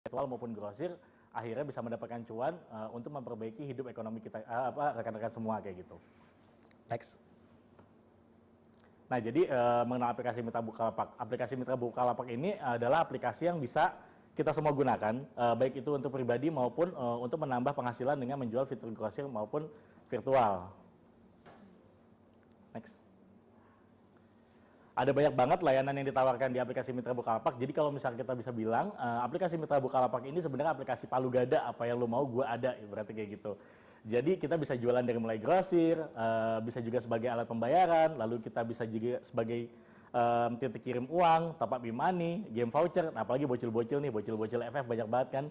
virtual maupun grosir akhirnya bisa mendapatkan cuan untuk memperbaiki hidup ekonomi kita rekan-rekan semua kayak gitu. Next. Nah, jadi mengenal aplikasi Mitra Bukalapak. Aplikasi Mitra Bukalapak ini adalah aplikasi yang bisa kita semua gunakan, baik itu untuk pribadi maupun untuk menambah penghasilan dengan menjual fitur grosir maupun virtual. Next. Ada banyak banget layanan yang ditawarkan di aplikasi Mitra Bukalapak. Jadi kalau misalnya kita bisa bilang, aplikasi Mitra Bukalapak ini sebenarnya aplikasi palu gada, apa yang lo mau gue ada, berarti kayak gitu. Jadi kita bisa jualan dari mulai grosir, bisa juga sebagai alat pembayaran, lalu kita bisa juga sebagai titik kirim uang, top up e-money, game voucher, nah, apalagi bocil-bocil nih, bocil-bocil FF banyak banget kan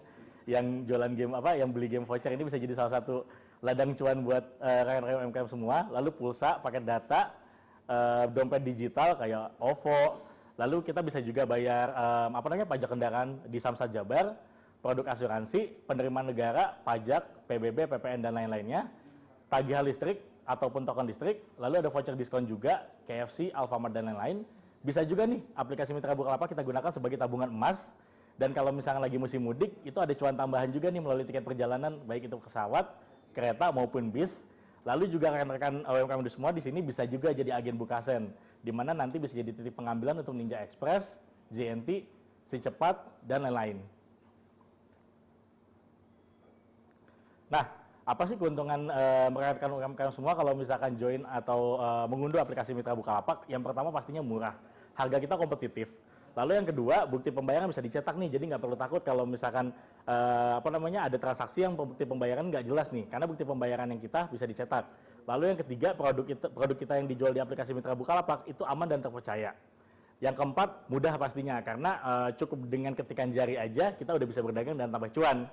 yang jualan game yang beli game voucher ini bisa jadi salah satu ladang cuan buat rekan-rekan UMKM semua. Lalu pulsa, paket data, dompet digital kayak OVO, lalu kita bisa juga bayar pajak kendaraan di Samsat Jabar, produk asuransi, penerimaan negara, pajak, PBB, PPN, dan lain-lainnya, tagihan listrik ataupun token listrik, lalu ada voucher diskon juga, KFC, Alfamart, dan lain-lain. Bisa juga nih, aplikasi Mitra Bukalapak kita gunakan sebagai tabungan emas, dan kalau misalnya lagi musim mudik, itu ada cuan tambahan juga nih melalui tiket perjalanan, baik itu pesawat, kereta, maupun bis. Lalu juga rekan-rekan UMKM semua di sini bisa juga jadi agen Bukasen, di mana nanti bisa jadi titik pengambilan untuk Ninja Express, JNT, Si Cepat, dan lain-lain. Nah, apa sih keuntungan rekan-rekan UMKM semua kalau misalkan join atau mengunduh aplikasi Mitra Bukalapak? Yang pertama pastinya murah, harga kita kompetitif. Lalu yang kedua, bukti pembayaran bisa dicetak nih, jadi nggak perlu takut kalau misalkan ada transaksi yang bukti pembayaran nggak jelas nih, karena bukti pembayaran yang kita bisa dicetak. Lalu yang ketiga, produk kita yang dijual di aplikasi Mitra Bukalapak itu aman dan terpercaya. Yang keempat, mudah pastinya, karena cukup dengan ketikan jari aja kita udah bisa berdagang dan tambah cuan.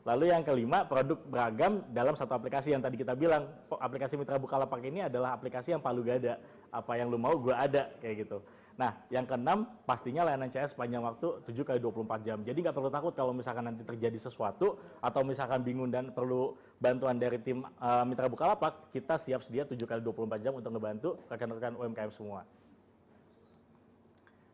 Lalu yang kelima, produk beragam dalam satu aplikasi yang tadi kita bilang, aplikasi Mitra Bukalapak ini adalah aplikasi yang palu gada, apa yang lu mau gue ada, kayak gitu. Nah, yang keenam, pastinya layanan CS sepanjang waktu 7x24 jam. Jadi nggak perlu takut kalau misalkan nanti terjadi sesuatu, atau misalkan bingung dan perlu bantuan dari tim Mitra Bukalapak, kita siap sedia 7x24 jam untuk ngebantu rekan-rekan UMKM semua.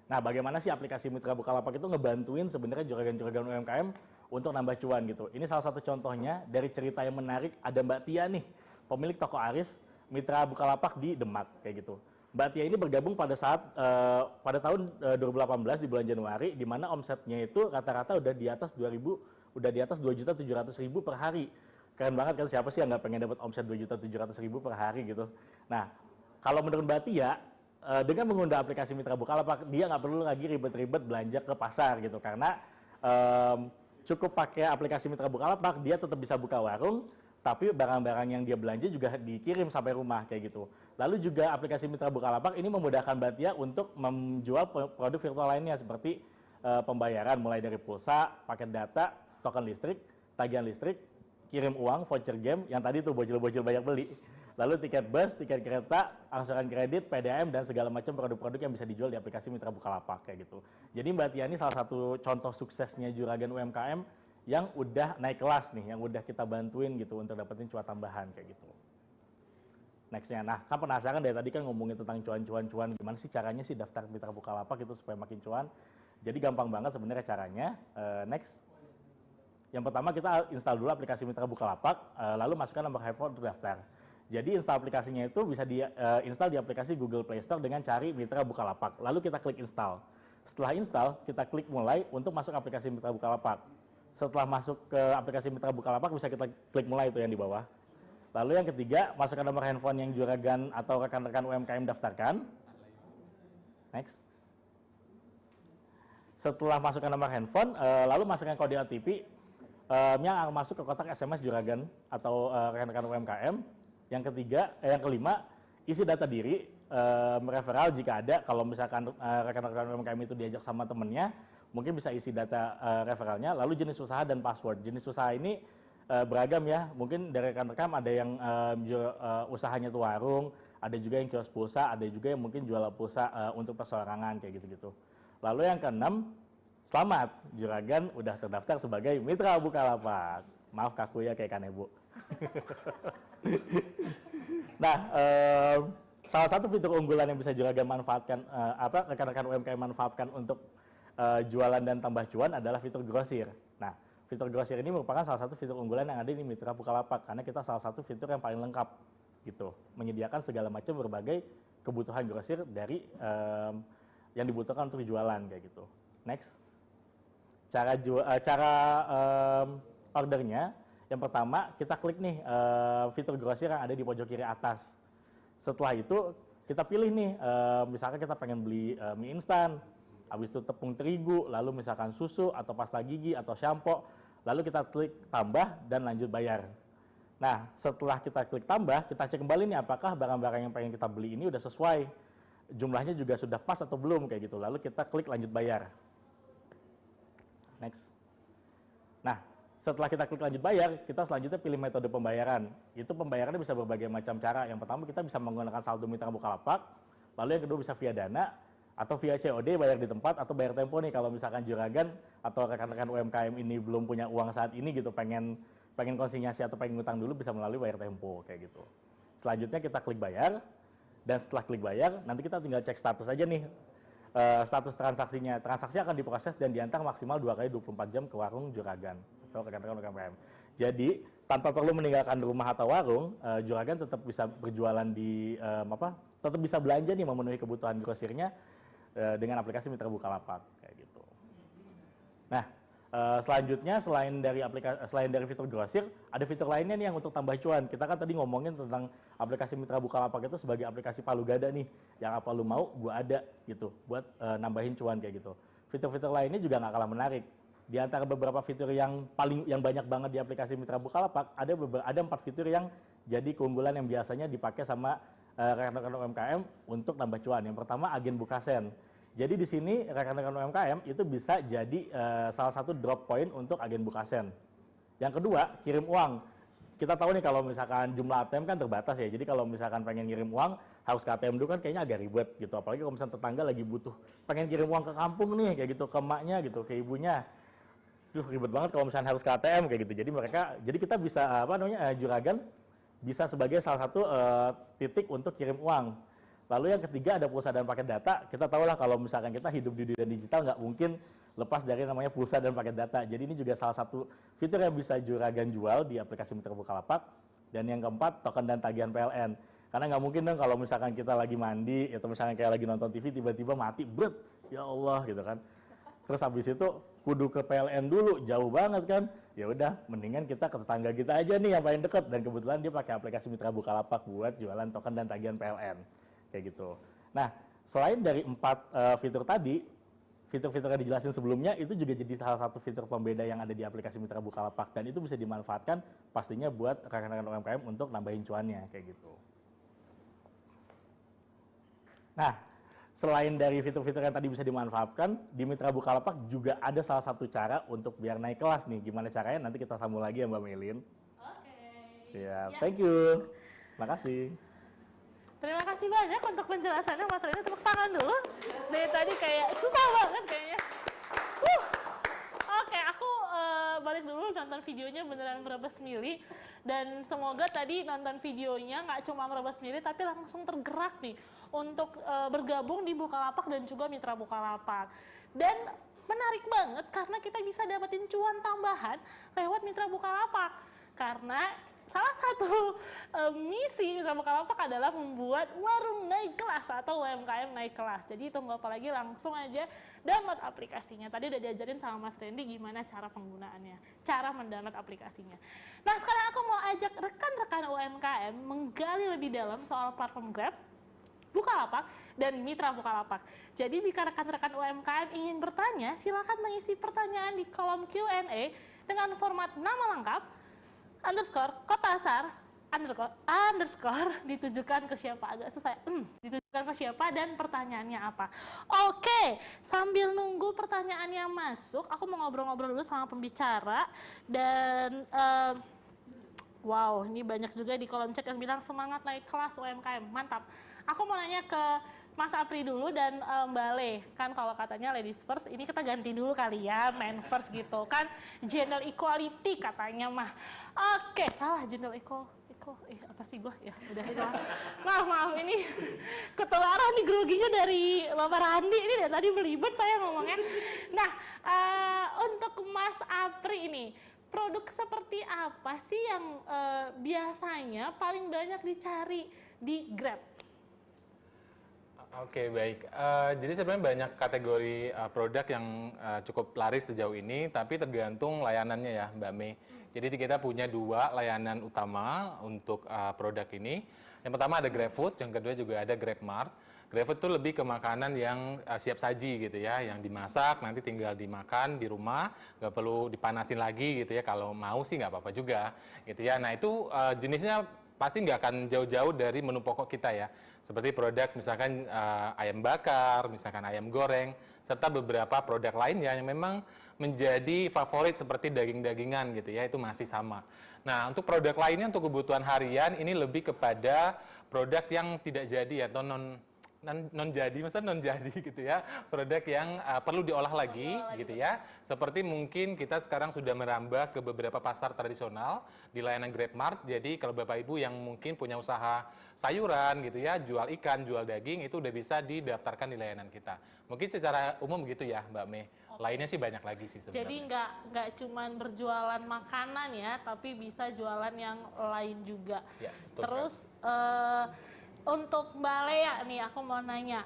Nah, bagaimana sih aplikasi Mitra Bukalapak itu ngebantuin sebenarnya juragan-juragan UMKM untuk nambah cuan gitu. Ini salah satu contohnya dari cerita yang menarik, ada Mbak Tia nih, pemilik toko Aris, Mitra Bukalapak di Demak, kayak gitu. Mbak Tia ini bergabung pada tahun 2018 di bulan Januari, di mana omsetnya itu rata-rata udah di atas 2.700.000 per hari. Keren banget kan, siapa sih yang nggak pengen dapat omset 2.700.000 per hari gitu. Nah, kalau menurut Mbak Tia, dengan mengunduh aplikasi Mitra Bukalapak, dia nggak perlu lagi ribet-ribet belanja ke pasar gitu, karena cukup pakai aplikasi Mitra Bukalapak, dia tetap bisa buka warung, tapi barang-barang yang dia belanja juga dikirim sampai rumah kayak gitu. Lalu juga aplikasi Mitra Bukalapak ini memudahkan Mbak Tia untuk menjual produk virtual lainnya seperti pembayaran mulai dari pulsa, paket data, token listrik, tagihan listrik, kirim uang, voucher game, yang tadi tuh bocil-bocil banyak beli. Lalu tiket bus, tiket kereta, angsuran kredit, PDM, dan segala macam produk-produk yang bisa dijual di aplikasi Mitra Bukalapak kayak gitu. Jadi Mbak Tia ini salah satu contoh suksesnya juragan UMKM yang udah naik kelas nih, yang udah kita bantuin gitu untuk dapetin cuan tambahan kayak gitu. Nextnya, nah kan penasaran dari tadi kan ngomongin tentang cuan-cuan, gimana sih caranya sih daftar Mitra Bukalapak itu supaya makin cuan. Jadi gampang banget sebenarnya caranya. Next. Yang pertama kita install dulu aplikasi Mitra Bukalapak, lalu masukkan nomor handphone untuk daftar. Jadi install aplikasinya itu bisa di-install di aplikasi Google Play Store dengan cari Mitra Bukalapak. Lalu kita klik install. Setelah install, kita klik mulai untuk masuk aplikasi Mitra Bukalapak. Setelah masuk ke aplikasi Mitra Bukalapak, bisa kita klik mulai itu yang di bawah. Lalu yang ketiga, masukkan nomor handphone yang juragan atau rekan-rekan UMKM daftarkan. Next. Setelah masukkan nomor handphone, lalu masukkan kode OTP yang akan masuk ke kotak SMS juragan atau rekan-rekan UMKM. Yang kelima, isi data diri, referral jika ada. Kalau misalkan rekan-rekan UMKM itu diajak sama temennya, mungkin bisa isi data referralnya. Lalu jenis usaha dan password. Jenis usaha ini beragam ya. Mungkin dari rekan-rekan ada yang usahanya tuh warung, ada juga yang kios pulsa, ada juga yang mungkin jual pulsa untuk perseorangan kayak gitu-gitu. Lalu yang keenam, selamat, juragan udah terdaftar sebagai Mitra Bukalapak. Maaf kaku ya kayak Kanebo. Nah, salah satu fitur unggulan yang bisa juragan manfaatkan, rekan-rekan UMKM manfaatkan untuk jualan dan tambah cuan adalah fitur grosir. Nah, fitur grosir ini merupakan salah satu fitur unggulan yang ada di Mitra Bukalapak karena kita salah satu fitur yang paling lengkap gitu, menyediakan segala macam berbagai kebutuhan grosir dari yang dibutuhkan untuk jualan kayak gitu. Next, cara ordernya, yang pertama kita klik nih fitur grosir yang ada di pojok kiri atas. Setelah itu kita pilih nih, misalkan kita pengen beli mie instan, habis itu tepung terigu, lalu misalkan susu atau pasta gigi atau shampoo, lalu kita klik tambah dan lanjut bayar. Nah, setelah kita klik tambah, kita cek kembali nih apakah barang-barang yang pengen kita beli ini udah sesuai, jumlahnya juga sudah pas atau belum kayak gitu. Lalu kita klik lanjut bayar. Next. Nah, setelah kita klik lanjut bayar, kita selanjutnya pilih metode pembayaran. Itu pembayarannya bisa berbagai macam cara. Yang pertama kita bisa menggunakan saldo Mitra Bukalapak, lalu yang kedua bisa via Dana, atau via COD bayar di tempat, atau bayar tempo nih kalau misalkan juragan atau rekan-rekan UMKM ini belum punya uang saat ini gitu, pengen konsinyasi atau pengen ngutang dulu, bisa melalui bayar tempo kayak gitu. Selanjutnya kita klik bayar, dan setelah klik bayar nanti kita tinggal cek status aja nih, status transaksinya. Transaksi akan diproses dan diantar maksimal 2 kali 24 jam ke warung juragan atau rekan-rekan UMKM. Jadi tanpa perlu meninggalkan rumah atau warung, juragan tetap bisa berjualan di tetap bisa belanja nih, memenuhi kebutuhan grosirnya dengan aplikasi Mitra Bukalapak kayak gitu. Nah, selanjutnya selain dari fitur grosir, ada fitur lainnya nih yang untuk tambah cuan. Kita kan tadi ngomongin tentang aplikasi Mitra Bukalapak itu sebagai aplikasi palu gada nih, yang apa lu mau gua ada gitu, buat nambahin cuan kayak gitu. Fitur-fitur lainnya juga nggak kalah menarik. Di antara beberapa fitur yang banyak banget di aplikasi Mitra Bukalapak, ada 4 fitur yang jadi keunggulan yang biasanya dipakai sama rekan-rekan UMKM untuk nambah cuan. Yang pertama, agen Bukasen. Jadi di sini rekan-rekan UMKM itu bisa jadi salah satu drop point untuk agen Bukasen. Yang kedua, kirim uang. Kita tahu nih kalau misalkan jumlah ATM kan terbatas ya. Jadi kalau misalkan pengen ngirim uang harus ke ATM dulu kan kayaknya agak ribet gitu. Apalagi kalau misalkan tetangga lagi butuh pengen kirim uang ke kampung nih kayak gitu, ke emaknya gitu, ke ibunya. Duh, ribet banget kalau misalkan harus ke ATM kayak gitu. Jadi kita bisa juragan bisa sebagai salah satu titik untuk kirim uang. Lalu yang ketiga ada pulsa dan paket data. Kita tahu lah kalau misalkan kita hidup di dunia digital nggak mungkin lepas dari namanya pulsa dan paket data. Jadi ini juga salah satu fitur yang bisa juragan jual di aplikasi Mitra Bukalapak. Dan yang keempat, token dan tagihan PLN. Karena nggak mungkin dong kalau misalkan kita lagi mandi atau misalkan kayak lagi nonton TV tiba-tiba mati, bret, ya Allah gitu kan. Terus habis itu kudu ke PLN dulu, jauh banget kan. Ya udah, mendingan kita ke tetangga kita aja nih yang paling deket. Dan kebetulan dia pakai aplikasi Mitra Bukalapak buat jualan token dan tagihan PLN. Kayak gitu. Nah, selain dari 4 fitur tadi, fitur-fitur yang dijelasin sebelumnya itu juga jadi salah satu fitur pembeda yang ada di aplikasi Mitra Bukalapak. Dan itu bisa dimanfaatkan pastinya buat rekan-rekan UMKM untuk nambahin cuannya, kayak gitu. Nah, selain dari fitur-fitur yang tadi bisa dimanfaatkan, di Mitra Bukalapak juga ada salah satu cara untuk biar naik kelas nih. Gimana caranya? Nanti kita sambung lagi ya Mbak Melin. Oke. Ya, thank you. Makasih. Terima kasih banyak untuk penjelasannya Mas Reni. Tepuk tangan dulu. Dari tadi kayak susah banget kayaknya. Oke, aku balik dulu nonton videonya beneran merebas mili. Dan semoga tadi nonton videonya nggak cuma merebas mili, tapi langsung tergerak nih untuk bergabung di Bukalapak dan juga Mitra Bukalapak. Dan menarik banget karena kita bisa dapetin cuan tambahan lewat Mitra Bukalapak. Karena salah satu misi Mitra Bukalapak adalah membuat warung naik kelas atau UMKM naik kelas. Jadi tunggu apa lagi, langsung aja download aplikasinya. Tadi udah diajarin sama Mas Randy gimana cara penggunaannya, cara mendownload aplikasinya. Nah, sekarang aku mau ajak rekan-rekan UMKM menggali lebih dalam soal platform Grab, Bukalapak, dan Mitra Bukalapak. Jadi jika rekan-rekan UMKM ingin bertanya, silakan mengisi pertanyaan di kolom Q&A dengan format nama lengkap, kota asal, underscore, ditujukan ke siapa, agak susah, ditujukan ke siapa dan pertanyaannya apa. Oke, sambil nunggu pertanyaannya masuk, aku mau ngobrol-ngobrol dulu sama pembicara. Dan wow, ini banyak juga di kolom chat yang bilang semangat naik kelas UMKM, mantap. Aku mau nanya ke Mas Apri dulu dan Mbak Le, kan kalau katanya ladies first, ini kita ganti dulu kali ya, men first gitu kan, gender equality katanya mah. Oke, salah, gender equality. apa sih gue ya udah itu lah. Maaf ini ketularan nih groginya dari Bapak Randi ini dari tadi belibet saya ngomongnya. Nah untuk Mas Apri ini produk seperti apa sih yang biasanya paling banyak dicari di Grab? Oke, baik. Jadi sebenarnya banyak kategori produk yang cukup laris sejauh ini, tapi tergantung layanannya ya, Mbak Mei. Jadi kita punya 2 layanan utama untuk produk ini. Yang pertama ada GrabFood, yang kedua juga ada GrabMart. GrabFood itu lebih ke makanan yang siap saji gitu ya, yang dimasak nanti tinggal dimakan di rumah, nggak perlu dipanasin lagi gitu ya. Kalau mau sih nggak apa-apa juga gitu ya. Nah itu jenisnya pasti nggak akan jauh-jauh dari menu pokok kita ya. Seperti produk misalkan ayam bakar, misalkan ayam goreng, serta beberapa produk lainnya yang memang menjadi favorit seperti daging-dagingan gitu ya, itu masih sama. Nah, untuk produk lainnya untuk kebutuhan harian ini lebih kepada produk yang tidak jadi atau non jadi, maksudnya non jadi gitu ya, produk yang perlu diolah lagi gitu ya. Seperti mungkin kita sekarang sudah merambah ke beberapa pasar tradisional di layanan GrabMart. Jadi kalau Bapak Ibu yang mungkin punya usaha sayuran gitu ya, jual ikan, jual daging, itu udah bisa didaftarkan di layanan kita. Mungkin secara umum gitu ya, Mbak Mei. Lainnya sih banyak lagi sih sebenarnya. Jadi nggak cuman berjualan makanan ya, tapi bisa jualan yang lain juga. Ya, terus untuk Mbak Lea nih, aku mau nanya,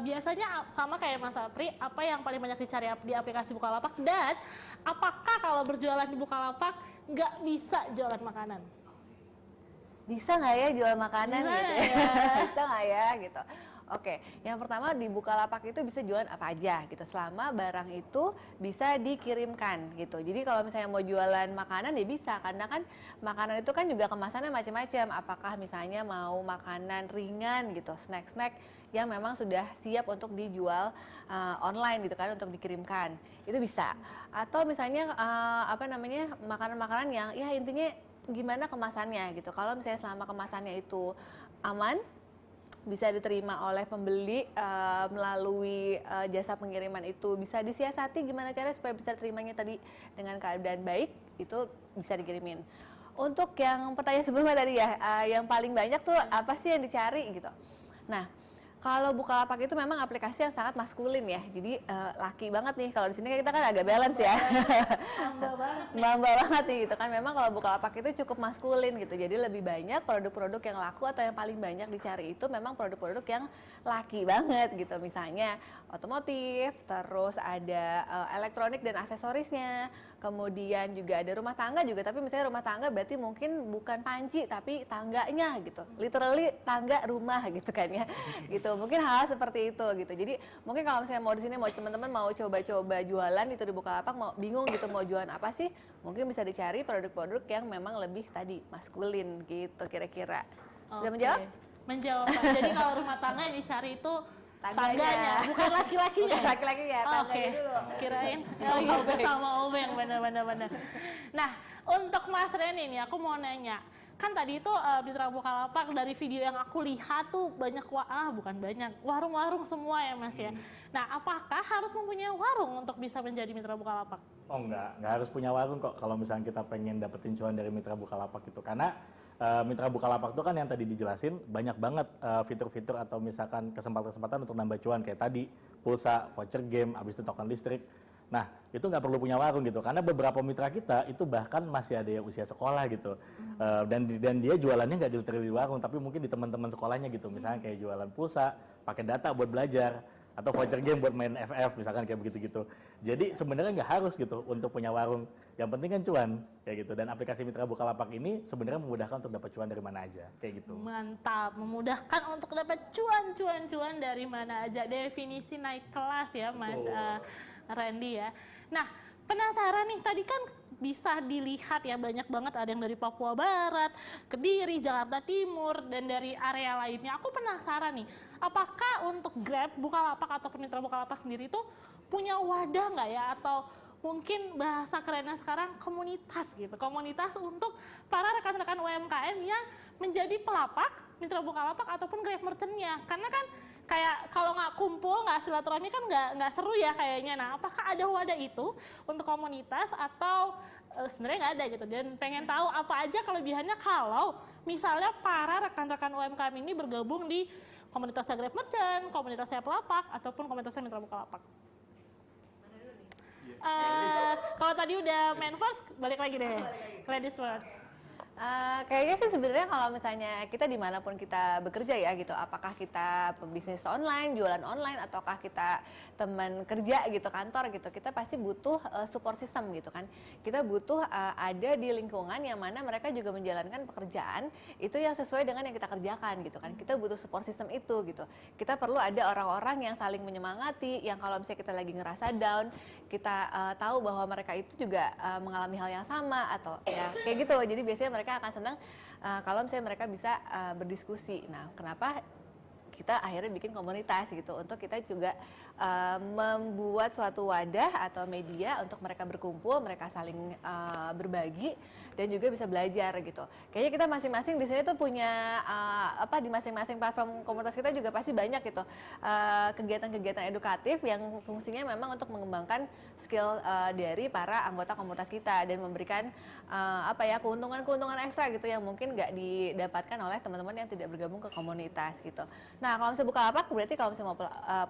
biasanya sama kayak Mas Apri, apa yang paling banyak dicari di aplikasi Bukalapak, dan apakah kalau berjualan di Bukalapak nggak bisa jualan makanan? Bisa nggak ya jual makanan Bisa gitu ya. Bisa nggak ya gitu. Oke, yang pertama di Bukalapak itu bisa jualan apa aja gitu, selama barang itu bisa dikirimkan gitu. Jadi kalau misalnya mau jualan makanan ya bisa, karena kan makanan itu kan juga kemasannya macam-macam. Apakah misalnya mau makanan ringan gitu, snack-snack yang memang sudah siap untuk dijual online gitu kan, untuk dikirimkan, itu bisa. Atau misalnya makanan-makanan yang ya intinya gimana kemasannya gitu. Kalau misalnya selama kemasannya itu aman, bisa diterima oleh pembeli melalui jasa pengiriman itu, bisa disiasati gimana cara supaya bisa terimanya tadi dengan keadaan baik, itu bisa dikirimin. Untuk yang pertanyaan sebelumnya tadi ya, yang paling banyak tuh apa sih yang dicari gitu. Nah, kalau Bukalapak itu memang aplikasi yang sangat maskulin ya, jadi laki banget nih. Kalau di sini kita kan agak balance ya, mbak banget nih gitu kan. Memang kalau Bukalapak itu cukup maskulin gitu, jadi lebih banyak produk-produk yang laku atau yang paling banyak dicari itu memang produk-produk yang laki banget gitu. Misalnya otomotif, terus ada elektronik dan aksesorisnya, kemudian juga ada rumah tangga juga. Tapi misalnya rumah tangga berarti mungkin bukan panci tapi tangganya gitu, literally tangga rumah gitu kan ya, gitu. Mungkin hal seperti itu gitu. Jadi mungkin kalau misalnya mau di sini, mau teman-teman mau coba-coba jualan itu di Bukalapak, mau bingung gitu mau jualan apa sih, mungkin bisa dicari produk-produk yang memang lebih tadi maskulin gitu kira-kira. Sudah menjawab? Menjawab. Jadi kalau rumah tangga yang dicari itu tangganya, bukan laki-lakinya. Bukan laki-lakinya, tangganya dulu. Kirain Obeng sama Obeng, benar-benar. Nah, untuk Mas Reni nih, aku mau nanya. Kan tadi itu Mitra Bukalapak dari video yang aku lihat tuh banyak warung-warung semua ya Mas ya. Nah, apakah harus mempunyai warung untuk bisa menjadi Mitra Bukalapak? Oh nggak harus punya warung kok kalau misalnya kita pengen dapetin cuan dari Mitra Bukalapak itu. Karena Mitra Bukalapak itu kan yang tadi dijelasin banyak banget fitur-fitur atau misalkan kesempatan-kesempatan untuk nambah cuan kayak tadi pulsa, voucher game, habis itu token listrik. Nah, itu nggak perlu punya warung gitu, karena beberapa mitra kita itu bahkan masih ada yang usia sekolah gitu, dan dia jualannya nggak di warung, tapi mungkin di teman-teman sekolahnya gitu, misalnya kayak jualan pulsa, pakai data buat belajar, atau voucher game buat main FF, misalkan kayak begitu-gitu. Jadi sebenarnya nggak harus gitu untuk punya warung, yang penting kan cuan, kayak gitu. Dan aplikasi Mitra Bukalapak ini sebenarnya memudahkan untuk dapat cuan dari mana aja, kayak gitu. Mantap, memudahkan untuk dapat cuan dari mana aja. Definisi naik kelas ya Mas Randy ya. Nah, penasaran nih, tadi kan bisa dilihat ya banyak banget, ada yang dari Papua Barat, Kediri, Jakarta Timur, dan dari area lainnya. Aku penasaran nih, apakah untuk Grab, Bukalapak atau Mitra Bukalapak sendiri itu punya wadah nggak ya? Atau mungkin bahasa kerennya sekarang komunitas gitu, komunitas untuk para rekan-rekan UMKM yang menjadi pelapak, Mitra Bukalapak ataupun Grab merchant-nya. Karena kan kayak kalau nggak kumpul, nggak silaturahmi kan nggak seru ya kayaknya. Nah, apakah ada wadah itu untuk komunitas atau sebenarnya nggak ada gitu, dan pengen tahu apa aja kelebihannya kalau misalnya para rekan-rekan UMKM ini bergabung di komunitasnya Grab Merchant, komunitasnya Pelapak, ataupun komunitasnya Mitra Bukalapak. Kalau tadi udah main first, balik lagi deh. Ladies first. Kayaknya sih sebenarnya kalau misalnya kita dimanapun kita bekerja ya gitu, apakah kita pebisnis online, jualan online, ataukah kita teman kerja gitu, kantor gitu, kita pasti butuh support system gitu kan. Kita butuh ada di lingkungan yang mana mereka juga menjalankan pekerjaan itu yang sesuai dengan yang kita kerjakan gitu kan. Kita butuh support system itu gitu. Kita perlu ada orang-orang yang saling menyemangati, yang kalau misalnya kita lagi ngerasa down, kita tahu bahwa mereka itu juga mengalami hal yang sama atau ya kayak gitu. Jadi biasanya mereka akan senang kalau misalnya mereka bisa berdiskusi. Nah, kenapa kita akhirnya bikin komunitas gitu, untuk kita juga membuat suatu wadah atau media untuk mereka berkumpul, mereka saling berbagi dan juga bisa belajar gitu. Kayaknya kita masing-masing di sini tuh punya di masing-masing platform komunitas kita juga pasti banyak gitu kegiatan-kegiatan edukatif yang fungsinya memang untuk mengembangkan skill dari para anggota komunitas kita dan memberikan keuntungan-keuntungan ekstra gitu yang mungkin nggak didapatkan oleh teman-teman yang tidak bergabung ke komunitas gitu. Nah, kalau misalnya Bukalapak, berarti kalau misalnya mau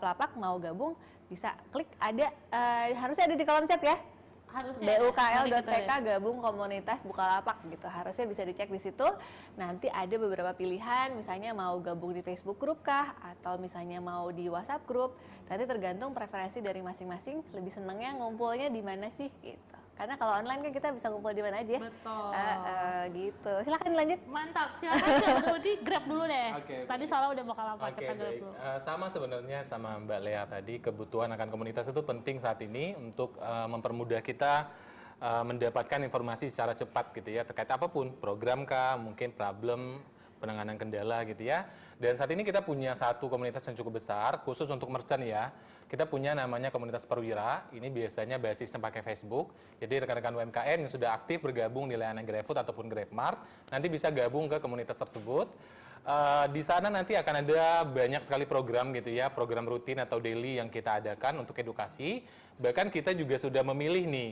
Pelapak mau gabung bisa klik harusnya ada di kolom chat ya. Harusnya bukl.tk gabung komunitas Bukalapak gitu. Harusnya bisa dicek di situ. Nanti ada beberapa pilihan, misalnya mau gabung di Facebook group kah, atau misalnya mau di WhatsApp group. Nanti tergantung preferensi dari masing-masing, lebih senangnya ngumpulnya di mana sih gitu. Karena kalau online kan kita bisa ngumpul di mana aja. Betul. Gitu. Silakan dilanjut. Mantap. Silakan dulu di Grab dulu deh. Oke. Tadi soalnya udah Bukalapak, Oke, kita Grab baik. dulu. Sama sebenarnya sama Mbak Lea tadi, kebutuhan akan komunitas itu penting saat ini untuk mempermudah kita mendapatkan informasi secara cepat gitu ya, terkait apapun, program kah, mungkin problem, penanganan kendala gitu ya. Dan saat ini kita punya satu komunitas yang cukup besar, khusus untuk merchant ya. Kita punya namanya komunitas Perwira, ini biasanya basisnya pakai Facebook. Jadi rekan-rekan UMKM yang sudah aktif bergabung di layanan GrabFood ataupun GrabMart, nanti bisa gabung ke komunitas tersebut. Di sana nanti akan ada banyak sekali program gitu ya, program rutin atau daily yang kita adakan untuk edukasi. Bahkan kita juga sudah memilih nih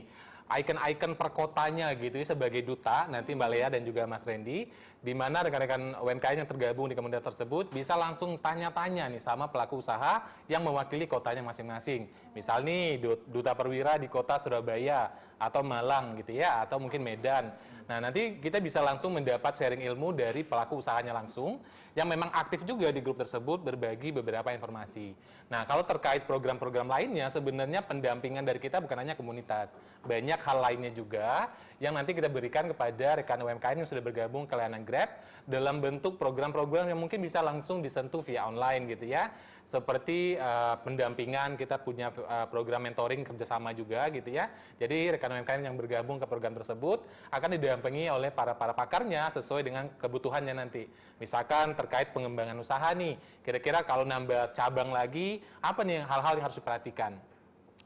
icon-icon per kotanya gitu ya sebagai duta, nanti Mbak Lea dan juga Mas Randy, di mana rekan-rekan UMKM yang tergabung di komunitas tersebut bisa langsung tanya-tanya nih sama pelaku usaha yang mewakili kotanya masing-masing. Misal nih Duta Perwira di kota Surabaya atau Malang gitu ya, atau mungkin Medan. Nah, nanti kita bisa langsung mendapat sharing ilmu dari pelaku usahanya langsung yang memang aktif juga di grup tersebut berbagi beberapa informasi. Nah, kalau terkait program-program lainnya sebenarnya pendampingan dari kita bukan hanya komunitas. Banyak hal lainnya juga yang nanti kita berikan kepada rekan UMKM yang sudah bergabung ke layanan Grab dalam bentuk program-program yang mungkin bisa langsung disentuh via online gitu ya. Seperti pendampingan, kita punya program mentoring kerjasama juga gitu ya. Jadi rekan UMKM yang bergabung ke program tersebut akan didampingi oleh para pakarnya sesuai dengan kebutuhannya nanti. Misalkan terkait pengembangan usaha nih, kira-kira kalau nambah cabang lagi, apa nih hal-hal yang harus diperhatikan?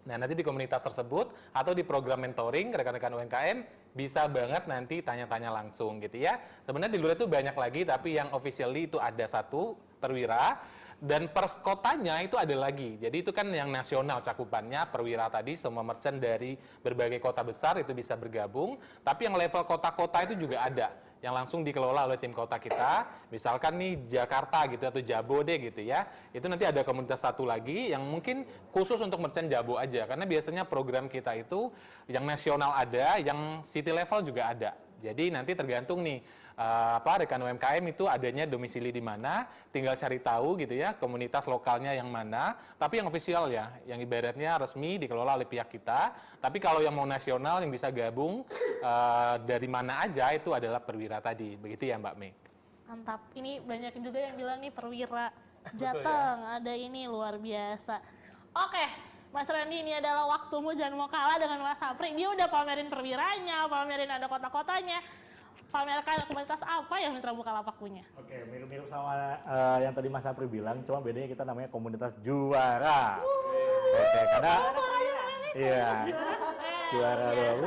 Nah, nanti di komunitas tersebut atau di program mentoring rekan-rekan UMKM bisa banget nanti tanya-tanya langsung gitu ya. Sebenarnya di luar itu banyak lagi, tapi yang officially itu ada satu, Perwira. Dan per kotanya itu ada lagi. Jadi itu kan yang nasional cakupannya, Perwira tadi, semua merchant dari berbagai kota besar itu bisa bergabung. Tapi yang level kota-kota itu juga ada, yang langsung dikelola oleh tim kota kita. Misalkan nih Jakarta gitu atau Jabo deh gitu ya. Itu nanti ada komunitas satu lagi yang mungkin khusus untuk merchant Jabo aja. Karena biasanya program kita itu yang nasional ada, yang city level juga ada. Jadi nanti tergantung nih rekan UMKM itu adanya domisili di mana, tinggal cari tahu gitu ya, komunitas lokalnya yang mana, tapi yang official ya, yang ibaratnya resmi dikelola oleh pihak kita. Tapi kalau yang mau nasional yang bisa gabung dari mana aja itu adalah Perwira tadi. Begitu ya Mbak Mei. Mantap. Ini banyak juga yang bilang nih Perwira Jateng, ada ini luar biasa. Oke, Mas Randy, ini adalah waktumu, jangan mau kalah dengan Mas Sapri. Dia udah pamerin Perwiranya, pamerin ada kota-kotanya. Pamerkan komunitas apa yang Mitra Bukalapak punya? Oke, mirip-mirip sama yang tadi Mas Sapri bilang, cuma bedanya kita namanya komunitas juara. Oke, karena iya, juara dong.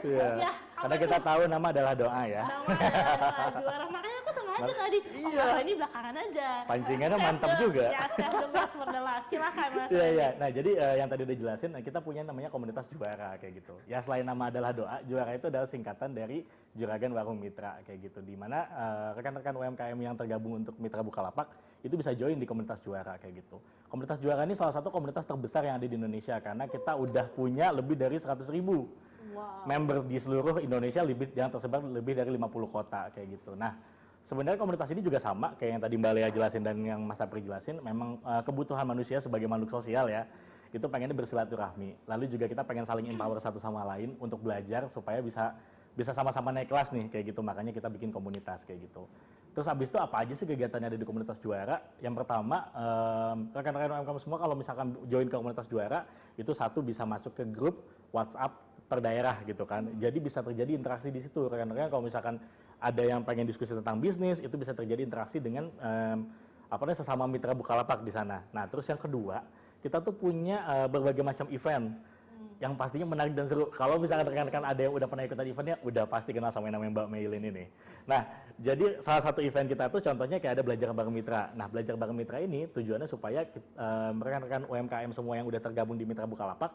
Iya. Karena kita tahu nama adalah doa ya. Nama adalah juara. Makanya aku sama aja tadi. Oh, Mas Randy belakangan aja. Pancingannya mantap juga. Ya, save the best for the last. Silakan Mas Iya, Randy. iya. Nah, jadi yang tadi udah jelasin, kita punya namanya komunitas juara kayak gitu. Ya, selain nama adalah doa, juara itu adalah singkatan dari Juragan Warung Mitra kayak gitu. Di mana rekan-rekan UMKM yang tergabung untuk Mitra Bukalapak itu bisa join di komunitas juara kayak gitu. Komunitas juara ini salah satu komunitas terbesar yang ada di Indonesia karena kita udah punya lebih dari 100.000 member di seluruh Indonesia, yang tersebar lebih dari 50 kota kayak gitu. Nah, sebenarnya komunitas ini juga sama kayak yang tadi Mbak Lea jelasin dan yang Mas Apri jelasin, memang kebutuhan manusia sebagai makhluk sosial ya, itu pengennya bersilaturahmi. Lalu juga kita pengen saling empower satu sama lain untuk belajar supaya bisa sama-sama naik kelas nih kayak gitu. Makanya kita bikin komunitas kayak gitu. Terus habis itu apa aja sih kegiatannya ada di komunitas juara? Yang pertama, rekan-rekan UMKM semua kalau misalkan join ke komunitas juara, itu satu bisa masuk ke grup WhatsApp per daerah gitu kan. Jadi bisa terjadi interaksi di situ. Rekan-rekan kalau misalkan ada yang pengen diskusi tentang bisnis, itu bisa terjadi interaksi dengan sesama mitra Bukalapak di sana. Nah, terus yang kedua, kita tuh punya berbagai macam event yang pastinya menarik dan seru. Kalau misalkan rekan-rekan ada yang udah pernah ikutan eventnya, udah pasti kenal sama yang namanya Mbak Meilin ini. Nah, jadi salah satu event kita tuh contohnya kayak ada belajar bareng mitra. Nah, belajar bareng mitra ini tujuannya supaya rekan-rekan UMKM semua yang udah tergabung di Mitra Bukalapak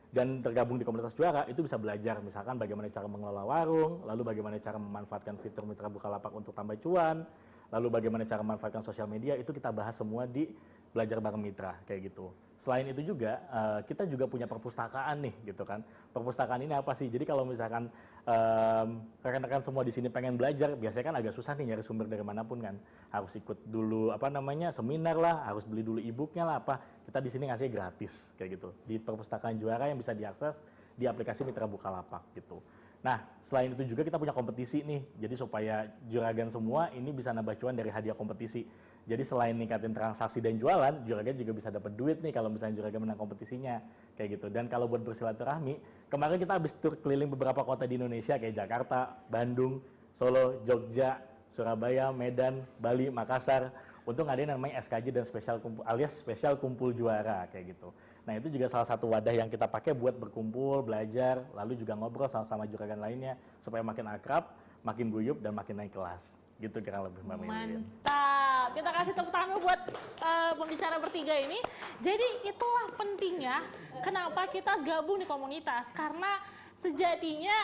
dan tergabung di komunitas juara itu bisa belajar misalkan bagaimana cara mengelola warung, lalu bagaimana cara memanfaatkan fitur Mitra Bukalapak untuk tambah cuan, lalu bagaimana cara memanfaatkan sosial media, itu kita bahas semua di belajar bareng mitra kayak gitu. Selain itu juga kita juga punya perpustakaan nih gitu kan. Perpustakaan ini apa sih? Jadi kalau misalkan rekan-rekan semua di sini pengen belajar, biasanya kan agak susah nih nyari sumber dari manapun kan. Harus ikut dulu seminar lah, harus beli dulu e-booknya lah apa. Kita di sini ngasih gratis kayak gitu. Di perpustakaan juara yang bisa diakses di aplikasi Mitra Bukalapak gitu. Nah, selain itu juga kita punya kompetisi nih. Jadi supaya juragan semua ini bisa nambah cuan dari hadiah kompetisi. Jadi selain ningkatin transaksi dan jualan, juragan juga bisa dapat duit nih kalau misalnya juragan menang kompetisinya kayak gitu. Dan kalau buat bersilaturahmi, kemarin kita habis tur keliling beberapa kota di Indonesia kayak Jakarta, Bandung, Solo, Jogja, Surabaya, Medan, Bali, Makassar untuk ngadain namanya SKJ dan spesial kumpul juara kayak gitu. Nah, itu juga salah satu wadah yang kita pakai buat berkumpul, belajar, lalu juga ngobrol sama juragan lainnya supaya makin akrab, makin guyup dan makin naik kelas. Gitu kira lebih Mbak Meilin. Mantap. Kita kasih tepuk tangan buat pembicara bertiga ini. Jadi itulah pentingnya kenapa kita gabung di komunitas. Karena sejatinya